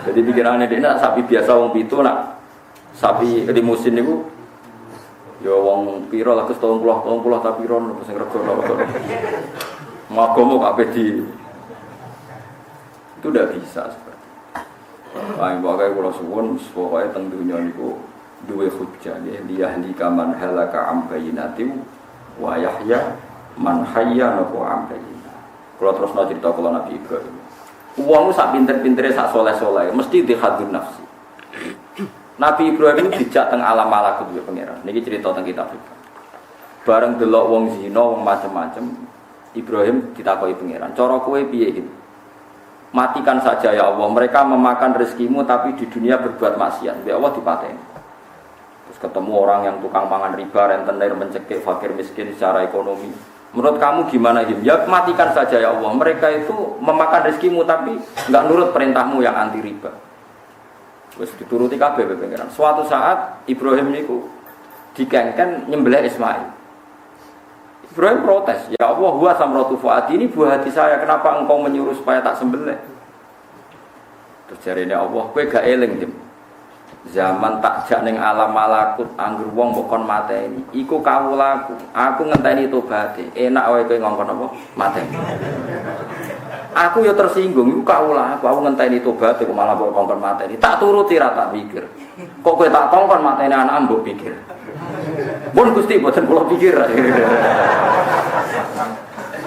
Jadi pikirane dekne nak sapi biasa wong 7 nak sapi limusin niku ya wong pira lah Gus 30 tapi ron sing rego. Magomo kabeh di itu udah bisa seperti itu. Nah, pokoknya kalau suwun, pokoknya tentunya niku dua hujjah ya, liyahlika man halaka am bayyinati wa yahya man hayya nahu am bayyinah. Kalau terus mau cerita kalau Nabi Ibrahim, uangmu sak pinter-pintere sak soleh-soleh, mesti dihadun nafsi. Nabi Ibrahim dijak teng alam malakut ya pangeran. Niki cerita teng kitab iki. Bareng delok wong zina, wong macem-macem, Ibrahim ditakoki pangeran, "Cara kowe piye iki? Matikan saja ya Allah, mereka memakan rezekimu tapi di dunia berbuat maksiat, ya Allah dipateni." Terus ketemu orang yang tukang mangan riba, rentenir, mencekik fakir miskin secara ekonomi. Menurut kamu gimana Him? Ya matikan saja ya Allah, mereka itu memakan rezekimu tapi enggak nurut perintahmu yang anti riba. Terus dituruti kabeh pengiran. Suatu saat Ibrahim niku dikengken nyembelih Ismail. Ibrahim protes, "Ya Allah, huwa samratu fuadi, ini buah hati saya, kenapa engkau menyuruh supaya tak sembelih?" Terus jarene Allah, "Kowe gak eling, Dim. Zaman tak jak ning alam malakut anggur wong mbok kon mateni, iku kawulaku. Aku ngenteni tobaté. Enak wae kowe ngongkon apa? Mateni. Aku ya tersinggung, iku kawulaku. Aku ngenteni tobaté kok malah mbok kongkon mateni. Tak turuti ra tak pikir. Kok kowe tak kongkon mateni anak mbok pikir. Pun Gusti boten kula pikir.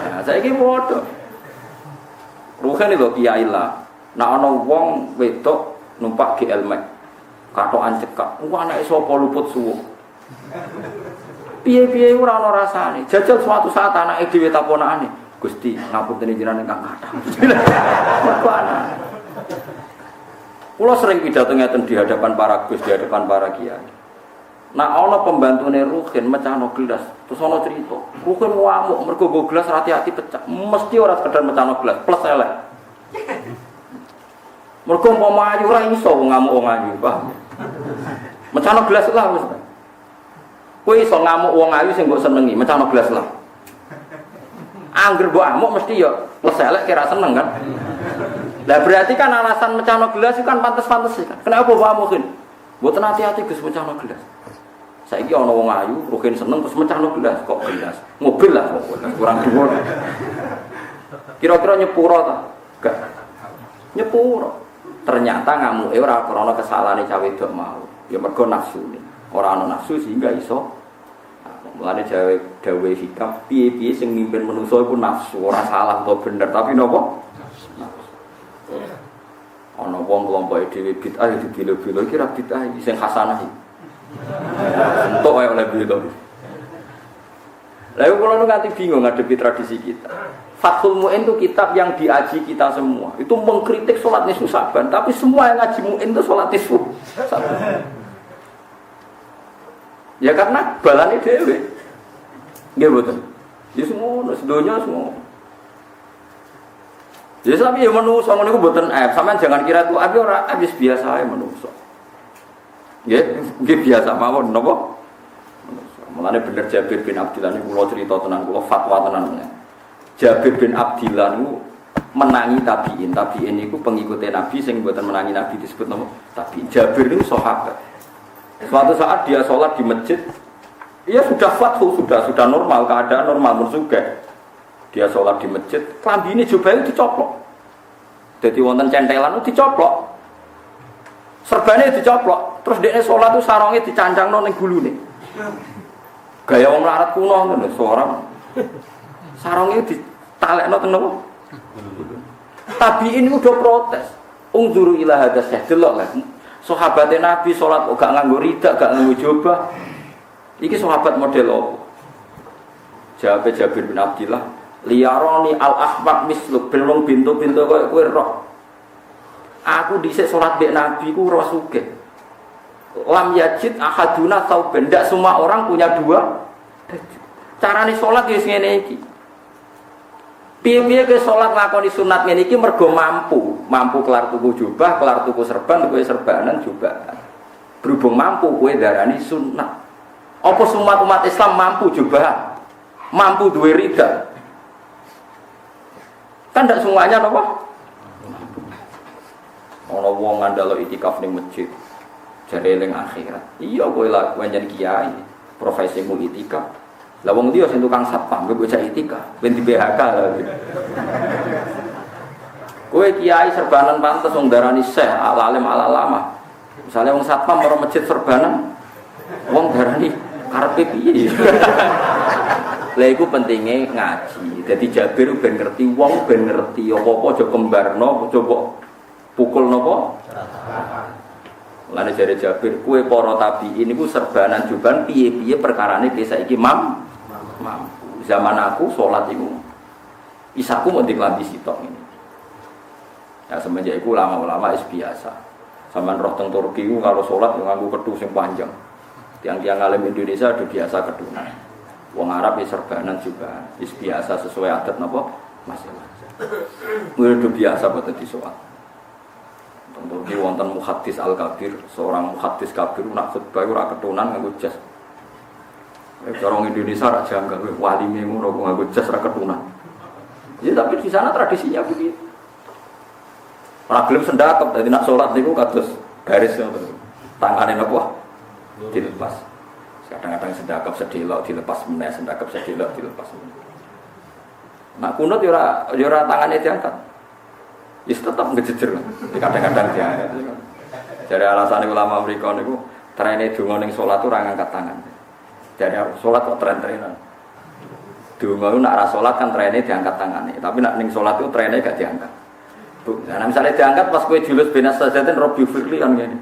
Nah, saiki padha. Ruhen lho kiai lah. Nek ana wong wedok numpak GL Max, katokan cekak, anake sapa luput suwuk. Piye-piye ora ana rasane. Jajal suatu saat anake dhewe taponane, "Gusti, ngapunten jenengan ingkang kathah." Mergo anak. Kula sering pidato ngeten di hadapan para gus, di hadapan para kiai. Nah, ana pembantune Ruhin mecahno gelas, terus ana cerita. Ruhin ngamuk mergo go gelas hati-hati pecah. Mesti ora sekedar mecahno gelas, plus elek. Mergo umpama ayu ora iso ngamuk wong ayu, paham? Mecahno gelas lah wis. Kowe iso ngamuk wong ayu sing mbok senengi, mecahno gelas lah. Angger mbok amuk mesti ya plus elek kira seneng kan? Lah berarti kan alasan mecahno gelas itu kan pantes-pantes kan. Kenapa mbok amukin? Mboten hati-hati Gus mecahno gelas. Saiki ana wong ayu, Ruhin seneng terus mecahno gelas, kok gelas. Mobil lah kok kurang dhuwur. Kira-kira nyepuro ta? Enggak. Nyepuro. Ternyata ngamuke ora krana kesalahane cawe wedok mau. Ya mergo nafsune. Ora ana nafsu sehingga iso. Mulane dawuhe hikam, piye-piye sing mimpin manusa iku nafsu, ora salah atau bener, tapi napa? Ana wong kelompoke dhewe bid'ah dibilo-bilo iki ra bid'ah sing hasanah iki. Entuk wae oleh bilo. Lalu kalau nanti bingung ngadepi tradisi kita. Fathul Mu'in itu kitab yang diaji kita semua. Itu mengkritik sholat nisfu Saban, tapi semua yang ngaji Mu'in itu sholat nisfu Saban. Ya karena balane dhewe. Nggih mboten. Ya semua, sedonya semua. Ya tapi ya manusa ngono iku mboten aib. Sampeyan jangan kira itu aib ora habis biasa ae manusa. Nggih biasa mawon napa? Mulane bener Jabir bin Abdillah niku kula crita tenan kula fatwa tenan. Jabir bin Abdillah niku menangi tabi'in. Tabi'in niku pengikut Nabi sing mboten menangi Nabi disebut napa? Tabi'in. Jabir niku sahabat. Suatu saat dia sholat di masjid, ia sudah fathu, sudah normal, keadaan normal, bersugih. Dia sholat di masjid, klambine jubahe dicoplok. Dadi wonten centelan dicoplok. Serbane dicoplok, terus dekne sholat itu sarunge dicancangno ning gulune. Gaya wong larat kuno ngono seorang. Sarunge ditalekno teng napa? Tabi'in udah protes. Ungzuru ila hadas delok lah. Sahabat Nabi sholat kok gak nganggo ridak, gak nganggo jubah. Iki sahabat model apa? Jawab Jabir bin Abdillah, liyaroni al-ahmad misluk belum pintu-pintu kowe roh. Aku dhisik sholat mbek Nabi ku ora sugih. Lam yajid ahaduna sauben, ndak semua orang punya dua. Carane sholat ya ngene iki. Piye-piye ke salat nglakoni sunat ngene iki mergo mampu kelar tuku jubah, kelar tuku serban, tuku serbanan jubah. Berhubung mampu kowe darani sunat. Apa semua umat Islam mampu jubah? Mampu duwe rida? Kan ndak semuanya napa? Ana wong ngandalo itikaf ning masjid. Jare eling akhirat. Iya kowe lak njen kiai, profesimu itikaf. Lah wong dia sing tukang satpam kowe bocah itikaf, ben di PHK lho. Kowe kiai serbanan pantes wong darani syekh, alim ala lama. Misalnya wong satpam karo masjid serbanan, wong darani karepe piye? Lah iku pentinge ngaji. Dadi Jabir ben ngerti wong ben ngerti apa-apa aja kembarno, coba pukul napa? Lane jare Jabir, kowe para tabi'in niku serbanan juban piye-piye perkarane ki saiki mampu. Zaman aku salat iku isaku mau diklambi sitok ini. Ya semenjak iku ulama-ulama wis biasa. Sampeyan roh teng Turki ku kalau salat nganggo kedhu sing panjang. Tiang-tiang alim Indonesia udah biasa kedunan. Wong Arab ya serbanan juga wis biasa sesuai adat napa masing-masing. Udah biasa buat dadi salat. Teng Turki wonten muhaddis Al-Kabir, seorang muhaddis kabir nak khutbah ora ketunan nganggo jas. Orang Indonesia raja enggak wali ngono kok nganggo jas ra ketunan. Ya tapi di sana tradisinya begitu. Ora gelem sendakep dadi nak salat niku kados garis ngoten. Tangane napa? Dilepas. Kadang-kadang sendakep sedelok dilepas meneh, sendakep sedelok dilepas meneh. Nak kunut yo ora tangane diangkat. Wis tetep ngejejer. Kadang-kadang diangkat. Jadi alasan ulama mriko niku trene donga ning salat ora ngangkat tangan. Jadi sholat kok tren-trenan. Donga ku nak ra sholat kan trene diangkat tangane, tapi nak ning sholat itu trene gak diangkat. Nah misalnya diangkat pas kowe julus benas sajaten Robbi Firli kan ngene.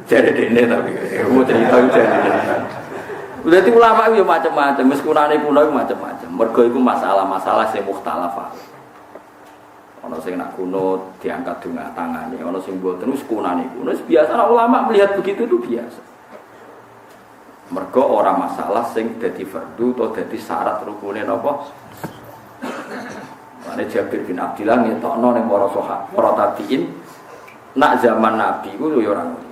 Jadi dene tapi mau cerita jadi. Berarti ulama itu ya macam-macam, meskunane kuno itu macam-macam. Mergo iku masalah-masalah sing mukhtalafah. Ana sing nak kunut diangkat donga tangane, ana sing mboten wis kunane kuno. Biasa ulama melihat begitu itu biasa. Mergo ora masalah sing dadi fardu atau dadi syarat rukune napa. Mane Jabir bin Abdillah ngetokno ning para sahabat, para tabi'in nak zaman Nabi ku yo ora ngono.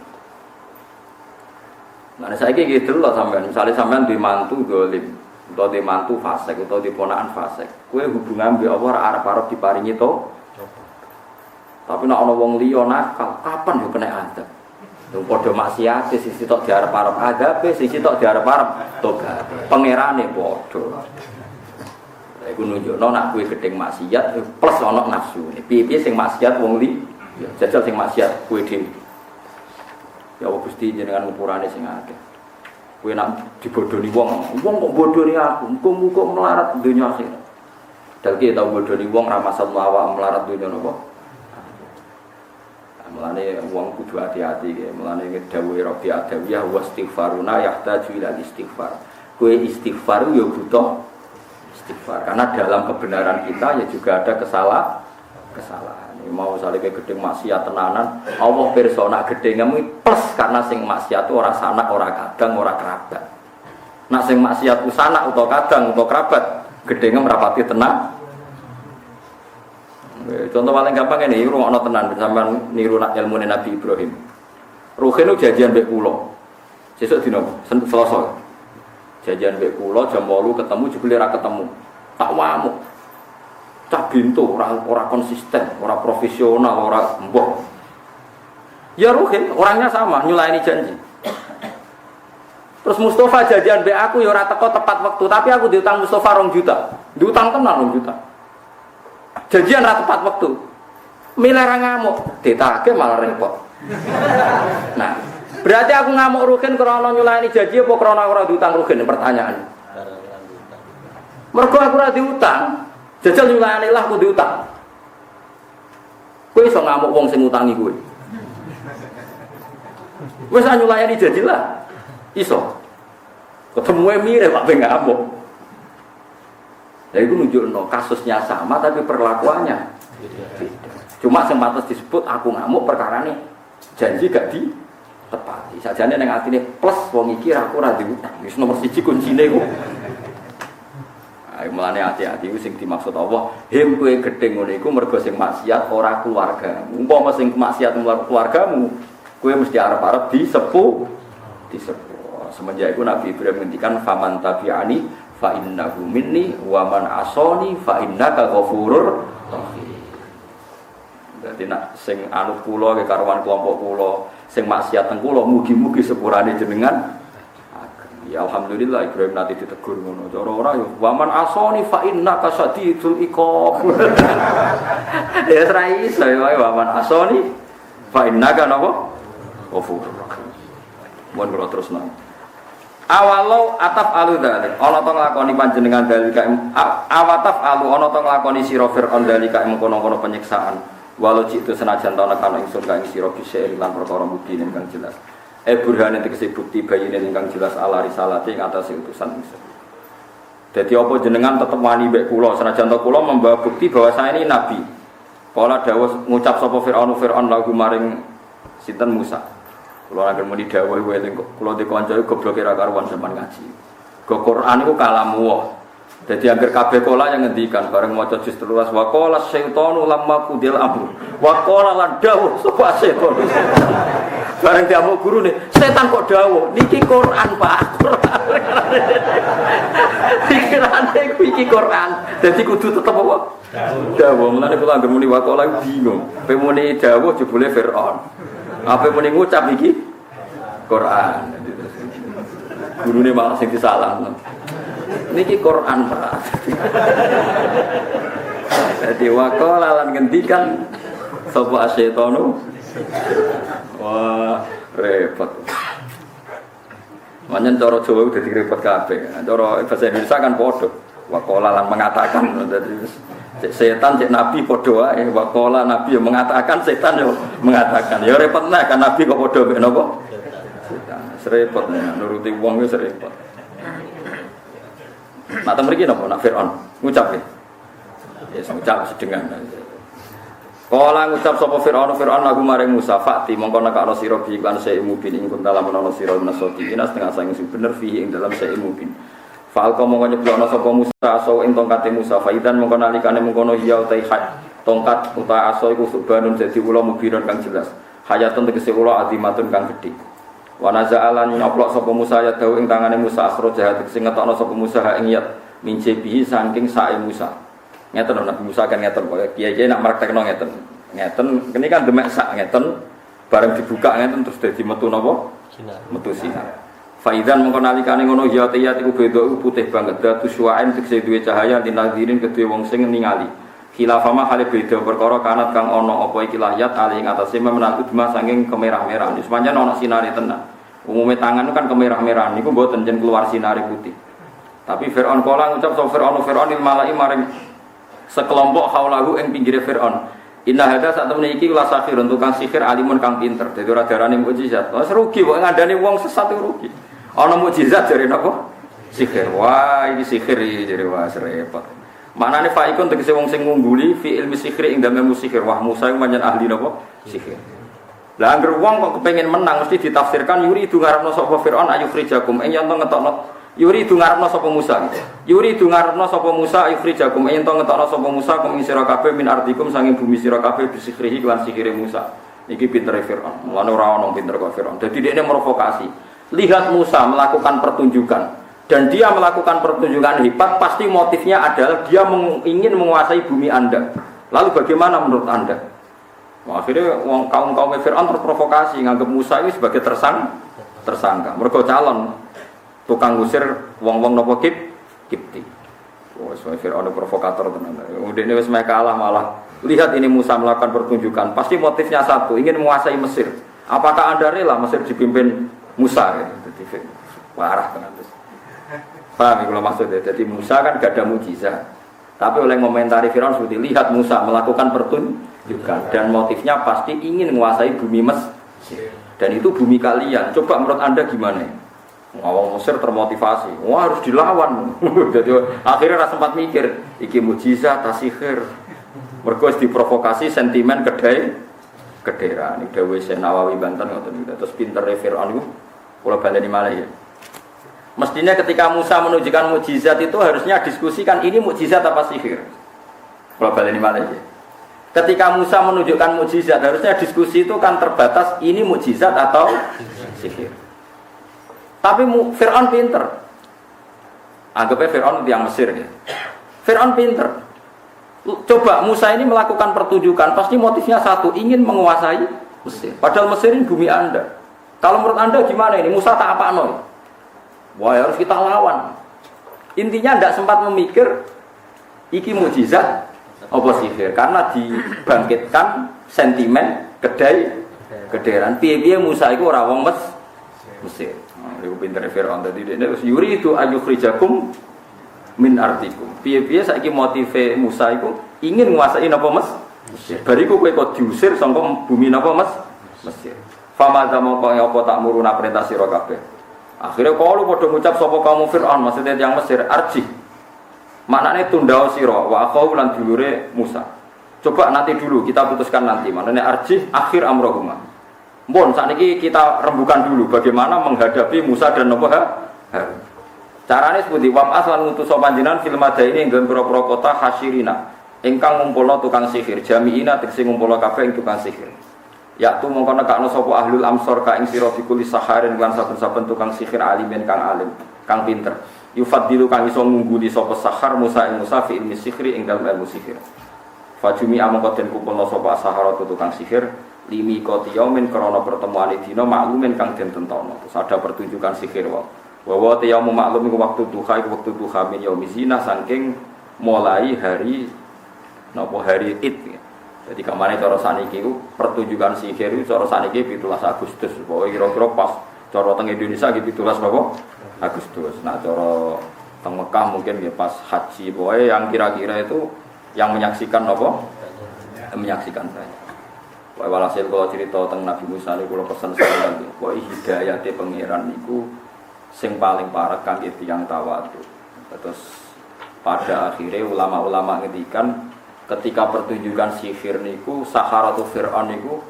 Nah saiki iki delok sampean, misale sampean duwe mantu zalim, utawa duwe mantu fasik utawa duwe ponakan fasik, kowe hubungan mbek Allah ora arep-arep diparingi to. Tapi nek ana wong liya nakal, kapan yo kena adab. Wong padha maksiat sisi tok diarep-arep adabe, sisi tok diarep-arep tobat. Pangerane padha. Lha iku nunjukno nek kowe gedeng maksiat plus ana nafsu. Piye-piye sing maksiat wong li, ya jajal sing maksiat kowe dhewe. Ya Allah Gusti jenengan ngupurane sing akeh. Kowe nek dibodoni wong kok bodoni aku, muga-muga melarat donya akhirat. Dalke tau bodoni wong ra masalah awak melarat donya napa? Mulane wong kudu hati-hati nggih. Mulane dawuhe Rabi Adawiyah wastighfaruna yahtaju ila istighfar. Kowe istighfar yo butuh istighfar. Karena dalam kebenaran kita ya juga ada kesalahan. Mau salike gedeng maksiat tenanan, Allah pirsa nak gedengmu plus karena sing maksiat ora sanak, ora kadang, ora kerabat. Nak sing maksiat ku sanak utawa kadang utawa kerabat, gedenge merapati tenang. Contoh paling gampang ini, rungokno tenan sampean niru ilmu Nabi Ibrahim. Ruhin janjian mbek kula. Sesuk dina Selasa. Janjian mbek kula jam 8 ketemu jebule ra ketemu. Tak wamuk. Cah bintu ora konsisten, ora profesional, ora mbok. Ya Ruhin orangnya sama, nyulaini janji. Terus Mustafa janjian mbek aku ya ora teko tepat waktu, tapi aku diutang Mustafa 2 juta. Diutang tenan 2 juta. Janjian ra tepat waktu. Milih ra ngamuk, ditagih malah repot. Nah, berarti aku ngamuk Ruhin krana nyulaini janji apa krana ora diutang Ruhin? Pertanyaan. Mergo aku ora diutang, jajal nyulaini lah aku diutang. Kowe iso ngamuk wong sing ngutangi kowe. Wis nyulaini janji lah. Iso. Ketemuwe mirip Pak ben ngamuk. Jadi itu nunjukno kasusnya sama tapi perlakuannya beda. Cuma sempatas disebut aku ngamuk perkara nih janji gak ditepati. Sajane ning atine plus wong iki aku ora diutang. Wis nomor 1 kuncine ku. Ayo mulane hati-hati iku sing dimaksud Allah, him kowe gedhe ngono iku mergo sing maksiat ora keluarga. Umpama sing maksiat keluargamu, kowe mesti arep-arep disepuh. Semenjak itu Nabi Ibrahim ngendikan faman tabi'ani fa innahu minni wa man asani fa innaka ghafurur rahim. Dadi nak sing anut kula ke karuan kelompok kula, sing maksiat teng kula mugi-mugi sepurane jenengan. Ya alhamdulillah Ibrahim nanti ditegur ngono. Cara ora ya wa man asani fa innaka sadidul iqab. Ya ora iso ya wa man asani fa innaka napa? Ghafurur rahim. Mun kula terusno. Awalau ataf alu dalik, ana to nglakoni panjenengan dalika awataf alu ana to nglakoni sira Fir'aun dalika mengkono-kono penyiksaan. Walau jitu senajan ta nekano ingsun ka ing sira bisa lan perkara mukti ingkang jelas. Burhane tegese bukti bayine ingkang jelas ala risalate ing atase utusan ingsun. Dadi apa jenengan tetep wani mbek kula senajan ta kula membawa bukti bahwa saya ini nabi. Kala dawuh ngucap sapa Fir'aun lagu maring sinten Musa. Kalau agar muni dawuh kowe kula dikonco gobloke ra karuan sampean ngaji. Go Quran iku kalamu Allah. Dadi agar kabeh kala yang ngendikan bareng maca juz 13 wa qala syaitanu lamma qudil amr. Wa qala lan dawuh sapa setan. Bareng diamuk gurune, setan kok dawuh niki Quran Pak. Pikirane iki Quran. Dadi kudu tetep apa? Dawuh. Mulane kula agar muni wa qala bingung. Pemune dawuh jebule Firaun. Apa pun ngucap iki Quran. Gurune malah sing disalahno. Niki Quran, Pak. Dadi waqala lan ngendikan sapa asyetonu. Wah, repot. Manyen cara Jawa udah dadi repot kabeh. Cara bahasa Indonesia kan padha. Waqala lan mengatakan dadi setan cek nabi padha wae waqala nabi yang mengatakan setan yo mengatakan ya repot nah kan nabi kok padha mek napa setan repot nuruti wong wis repot. Nak ta mriki napa nak Firaun ngucap ya yes ngucap sedengan kala ngucap sapa Firaun lagu maring Musa fakti mongko nekakno sira bi kan seimu bin ing dalam ana sira menasoti ina setengah sang sing bener fi ing dalam seimu bin Falko mongko nyeblokno sapa Musa aso ing tongkate Musa faidan mongko nalikane mengkono hiya utai tongkat uta aso iku subhanun dadi ula mubiron kang jelas hayatun tegese ula adimatun kang gedhe wa naza'alan nyoplok sapa Musa ya dawu ing tangane Musa akhro jahat sing ngetokno sapa Musa ha ing yat mince bihi saking sae Musa ngeten Nabi Musa kan ngeten kok kiye-kiye nak praktekno ngeten kene kan demek sak ngeten bareng dibuka ngeten terus dadi metu napa metu sinar Faidan mengko nalikane ngono ya tiyat iku beda putih banget datu suwaen tegese duwe cahaya dinadirin kedue wong sing ningali khilafama hale beda perkara kanat kang ana apa iki layat ali ing atase menaku dema saking kemerah-merahan wis pancen ana sinare tenan umume tangan kan kemerah-merahan niku mboten jen keluar sinare putih tapi Firaun kala ngucap sapa Firaun il malai maring sekelompok haulahu ing pinggire Firaun inna hadza sak temene iki la sahirun tukang sihir alimun kang pinter dadi ora darane mukjizat wis rugi kok ngandani wong sesat rugi ana mukjizat jare napa sihir wah iki sihir jare wah repot maknane faikun tegese wong sing ngungguli fi ilmi sihir ing dalem sihir wah Musa iku pancen ahli napa sihir lah anggere wong kok kepengin menang mesti ditafsirkan yuri itu ngarepno sapa Firaun ayu frijakum ing yen to ngetokno yuri itu ngarepno sapa Musa yuri itu ngarepno sapa Musa ayu frijakum ing yen to ngetokno sapa Musa kum sira kabeh min ardikum sanging bumi sira kabeh bisihrihi lan sihire Musa iki pintere Firaun mulane ora ono pinter kok Firaun dadi dekne provokasi lihat Musa melakukan pertunjukan dan dia melakukan pertunjukan hebat pasti motifnya adalah dia ingin menguasai bumi Anda lalu bagaimana menurut Anda akhirnya kaum Fir'aun terprovokasi nganggap Musa ini sebagai tersangka mereka calon tukang ngusir wong-wong nopo kipti Fir'aun provokator tenan ini wis kalah malah lihat ini Musa melakukan pertunjukan pasti motifnya satu ingin menguasai Mesir apakah Anda rela Mesir dipimpin Musa jadi parah tenan terus. Paham kalau maksudnya jadi Musa kan gak ada mukjizat. Tapi oleh komentari Firaun seperti lihat Musa melakukan pertunjukan dan motifnya pasti ingin menguasai bumi Mesir. Dan itu bumi kalian. Coba menurut Anda gimana? Orang Mesir termotivasi. Wah harus dilawan. Jadi akhirnya sempat mikir, iki mukjizat tasihir. Mergo diprovokasi sentimen kedera. Ini Dewi Senawawi Banten ngoten terus pinter Firaun itu. Kalau baleni malah ya. Mestinya ketika Musa menunjukkan mukjizat itu harusnya diskusikan ini mukjizat apa sihir. Kalau balik ini malah ya. Ketika Musa menunjukkan mukjizat harusnya diskusi itu kan terbatas ini mukjizat atau sihir. Tapi Fir'aun pinter. Anggapnya Fir'aun yang Mesir ya. Fir'aun pinter. Coba Musa ini melakukan pertunjukan pasti motifnya satu, ingin menguasai Mesir. Padahal Mesir ini bumi Anda. Kalau menurut Anda gimana ini? Musa tak apa-apa. Wah harus kita lawan. Intinya tidak sempat memikir iki mukjizat apa sihir karena dibangkitkan sentimen kedairan. Piye-piye Musa iku ora wong Mesir. Iku pinter Firaun tadi dia yuri itu ayukhrijakum min ardikum. Piye-piye saiki motive Musa iku ingin nguasai napa Mesir. Bariku kowe kok diusir saka bumi napa Mesir. Fama zamoko apa tak muruna perintah sira kabeh. Akhirnya kalau pada mengucap sapa kamu Fir'aun maksudnya yang Mesir arji maknanya tunda siro wa akhaw lan dulure Musa coba nanti dulu kita putuskan nanti maknanya arji akhir amrohuma mbon saat ini kita rembukan dulu bagaimana menghadapi Musa dan Nabi Harun caranya seperti wab'as lan ngutus panjenengan fil madaini ing pira-pira kota hasyirina ingkang ngumpulna tukang sihir jami'ina tegese ngumpulna kabeh ing tukang sihir yaktu mongko nekakno sapa ahlul amsor ka ing sira bikuli saharin lan saben-saben tukang sihir alimen kang alim kang pinter yufaddilu kang iso ngungguli sapa sahar Musa ing Musa fi ilmi sihri ing dalem ilmu sihir fajumi amangka den kumpulna sapa sahara tukang sihir limi qatiyamin krana pertemuan dina maklumen kang den tentono terus ada pertunjukan sihir wa te yaum maklum iku waktu duha iku waktu duha min yaumizina saking mulai hari napa hari Id. Jadi kemana cara saniki itu pertunjukan sihir itu cara saniki 17 Agustus. Pokoknya kira-kira pas cara teng Indonesia gitu 17 Agustus. Nah cara teng Mekah mungkin ya pas haji. Pokoknya yang kira-kira itu yang menyaksikan apa? Menyaksikan saja. Pokoknya walhasil kalau cerita teng Nabi Musa ini kalau pesan sekali. Pokoknya hidayahnya pangeran itu sing paling parah kangge tiyang tawadhu. Terus pada akhirnya ulama-ulama ngendikan ketika pertunjukan sihir niku Saharatu Fir'aun niku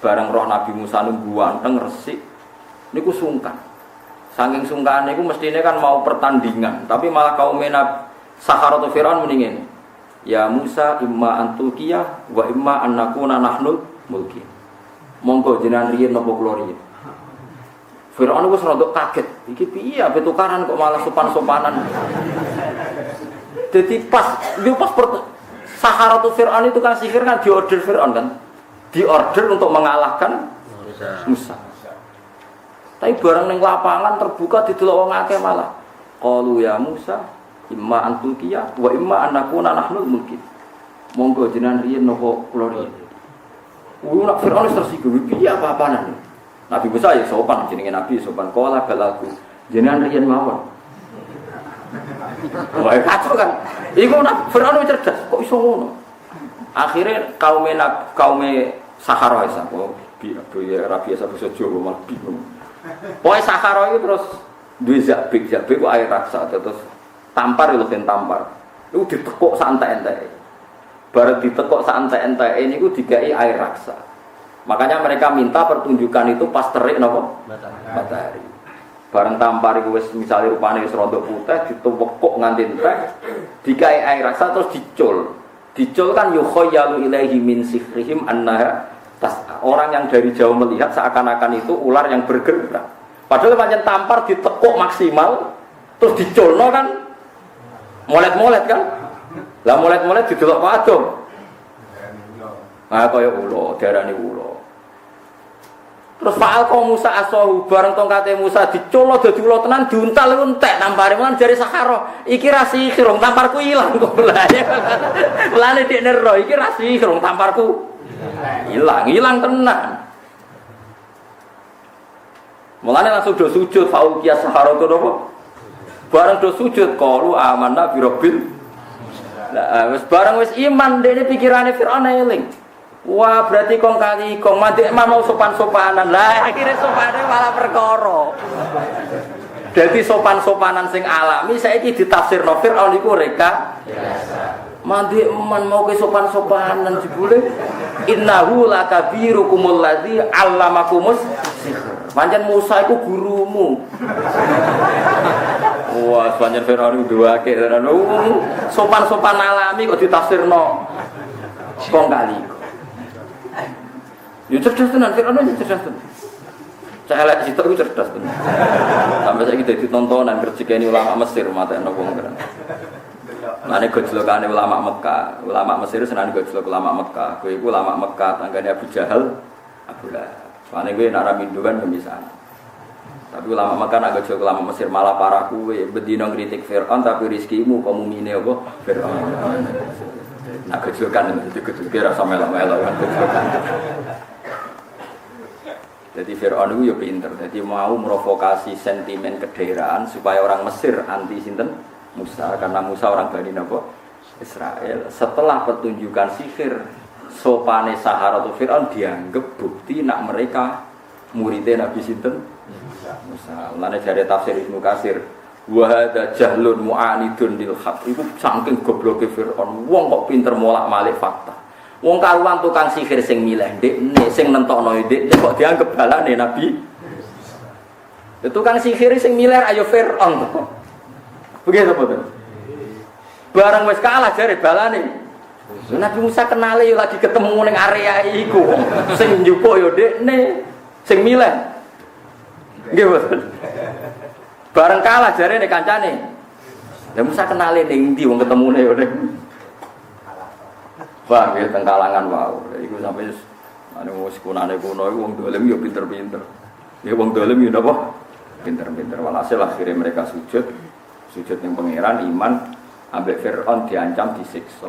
bareng roh Nabi Musa niku ganteng resik niku sungkan. Saking sungkan niku mestine kan mau pertandingan, tapi malah kaum Saharatu Fir'aun mendingin. Ya Musa imma antulkiyah wa imma annakuna nahnul mulki. Monggo jenengan riyen napa kula riyen. Fir'aun wis rada kaget. Iki piye ape tukaran kok malah sopan-sopanan. Jadi pas Saharatu Fir'aun itu kan sihir kan diorder Fir'aun kan diorder untuk mengalahkan Musa. Tapi barang ning lapangan terbuka didelok wong akeh malah qalu ya Musa imma antulkiyah wa imma annakuna nahnul mulkin. Monggo jenengan riyen napa kula riyen. Nak Fir'aun tersinggung piye apa-apanan. Nabi Musa ya sopan jenenge Nabi sopan qala balaku jenengan riyen mawon. Wah kacau kan. Iku nak Fir'aun cerdas, kok iso ngono. Akhirnya kaum Sahara isa kok ya rabi biasa basa Jawa malah bingung. Pokoke Sahara itu terus duwe zabik kok air raksa terus tampar lho ben tampar. Iku ditekuk santai-entek. Bareng ditekuk santai-entek niku digawe air raksa. Makanya mereka minta pertunjukan itu pas terik napa? Matahari. Bareng tampar iku wis misale rupane wis rada putih dituwekuk nganti entek digawe air raksa terus dicul. Dicul kan yukhayyalu ilaihi min sihrihim annaha orang yang dari jauh melihat seakan-akan itu ular yang bergerak. Padahal pancen tampar ditekuk maksimal terus diculno kan molet-molet kan. Lah molet-molet didelok padha. Ah kaya ulo, darane ulo. Terus faal kaum Musa asahu bareng tongkate Musa diculno dadi ulo tenan diuntal entek tampare lan jare Sahara. Iki ra sihir, tamparku ilang kok lha. Lane dik nero iki ra sihir, tamparku hilang tenan. Mulane langsung do sujud faul kias Sahara to napa? Bareng do sujud qalu amanna bi rabbil. Lah wis bareng wis iman dene pikirane Firaun eling. Wah berarti kong kali kong mandek mau sopan-sopanan lah akhirnya sopannya malah perkara. Jadi sopan-sopanan sing alami saiki ditafsir Fir'aun iku reka mandek mau ke sopan-sopanan jebule innahu lakabirukumul ladzi 'allamakumus sihr. Pancen Musa iku gurumu. Wah, banyak Fir'aun dua ke. Sopan-sopan alami kok ditafsirno kong kali. Yo cerdas tenan Fir'aun yo cerdas tenan. Celek sitok iku cerdas tenan. Sampai saiki dadi tontonan kerjane ulama Mesir matekno wong keren. Mane gojlokane ulama Mekah, ulama Mesir senane gojlok ulama Mekah. Kowe iku ulama Mekah, tanggane Abu Jahal, Abu Lahab. Mane kowe nak ra mindukan kemisaan. Tapi ulama Mekah nak gojlok ulama Mesir malah parah kowe, bedino kritik Firaun tapi rezekimu komumine apa? Firaun. Nak gojlokan itu gojloke rasa melok-melok kan gojlokan. Jadi Firaun itu ya pinter, jadi mau merovokasi sentimen kedaerahan supaya orang Mesir anti sinten Musa, karena Musa orang Bani Nabo Israel. Setelah pertunjukan sihir sopane Saharatul Firaun dianggap bukti nak mereka muridnya Nabi sinten Musa. Mulane dari tafsir Ibnu Katsir, wa hadza jahlun mu'anidun lil haq. Iku saking gobloke Firaun, wong kok pinter molak-malik fakta. Wong karuan tukang sihir sing milih ndekne sing nentokno ndekne kok dianggap balane Nabi. Tukang sihir sing milih ayo Firaun. Begitu betul. Barang wis kalah jare balane. Nabi Musa kenale yo lagi ketemu ning area iku. Sing njupuk yo ndekne sing milih. Nggih betul. Barang kalah jare nek kancane. Lah Musa kenale ning ndi wong ketemune yo ning wah, ya tengkalangan wow. Iku sampai ane wis kunane kuno iku wong dolim yo pinter-pinter. Ya wong dolim yo napa? Pinter-pinter. Walhasil akhirnya mereka sujud ning pangeran iman, ambek Firaun diancam disiksa.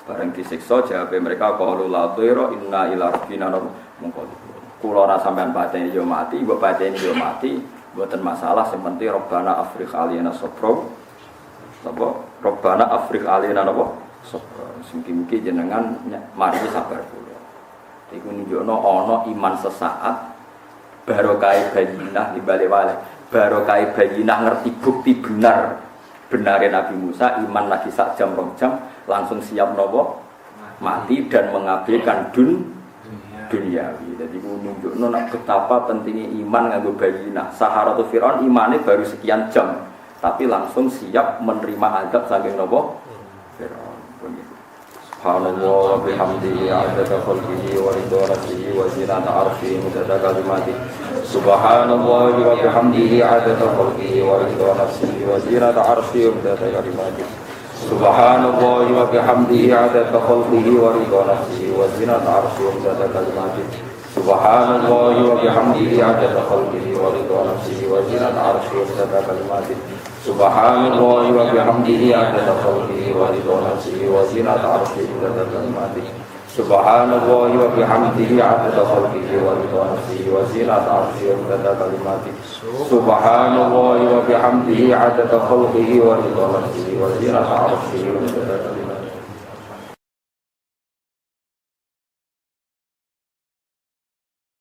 Bareng disiksa jawabe mereka qalu la dhira inna ila rabbina munqalibun. Kula ora sampean pateni yo mati, mbok pateni yo mati, mboten masalah sing penting Rabbana afrigh alaina sabra. Apa? Rabbana afrigh alaina napa? Mungkin jenengan mari sabar kula. Iku nunjukno ana iman sesaat barokah bayinah di bale-bale. Barokah bayinah ngerti bukti benar benare Nabi Musa iman lagi sak jam 2 jam langsung siap nopo mati dan mengabaikan duniawi. Jadi iku nunjukno betapa pentingnya iman nganggo bayinah. Saharatul Firaun imane baru sekian jam tapi langsung siap menerima azab saking nopo Firaun. Subhanallah wa bihamdihi adada khalqihi wa ridha nafsihi wa zinata arshihi midada kalimatihi. Subhanallah wa bihamdihi adada khalqihi wa ridha nafsihi wa zinata arshihi midada kalimatihi. Subhanallah wa bihamdihi adada khalqihi wa ridha nafsihi wa zinata arshihi midada kalimatihi. Subhanallah wa bihamdihi adada khalqihi wa ridha nafsihi wa zinata arshihi midada kalimatihi. Subhanallah wa bihamdihi adada khalqihi wa ridha nafsihi wa zinata arshihi midada kalimatihi. Subhanallah wa bihamdihi adada khalqihi wa ridha nafsihi wa zinata arshihi midada kalimatihi. Subhanallah wa bihamdihi adada khalqihi wa ridha nafsihi wa zinata arshihi midada kalimatihi.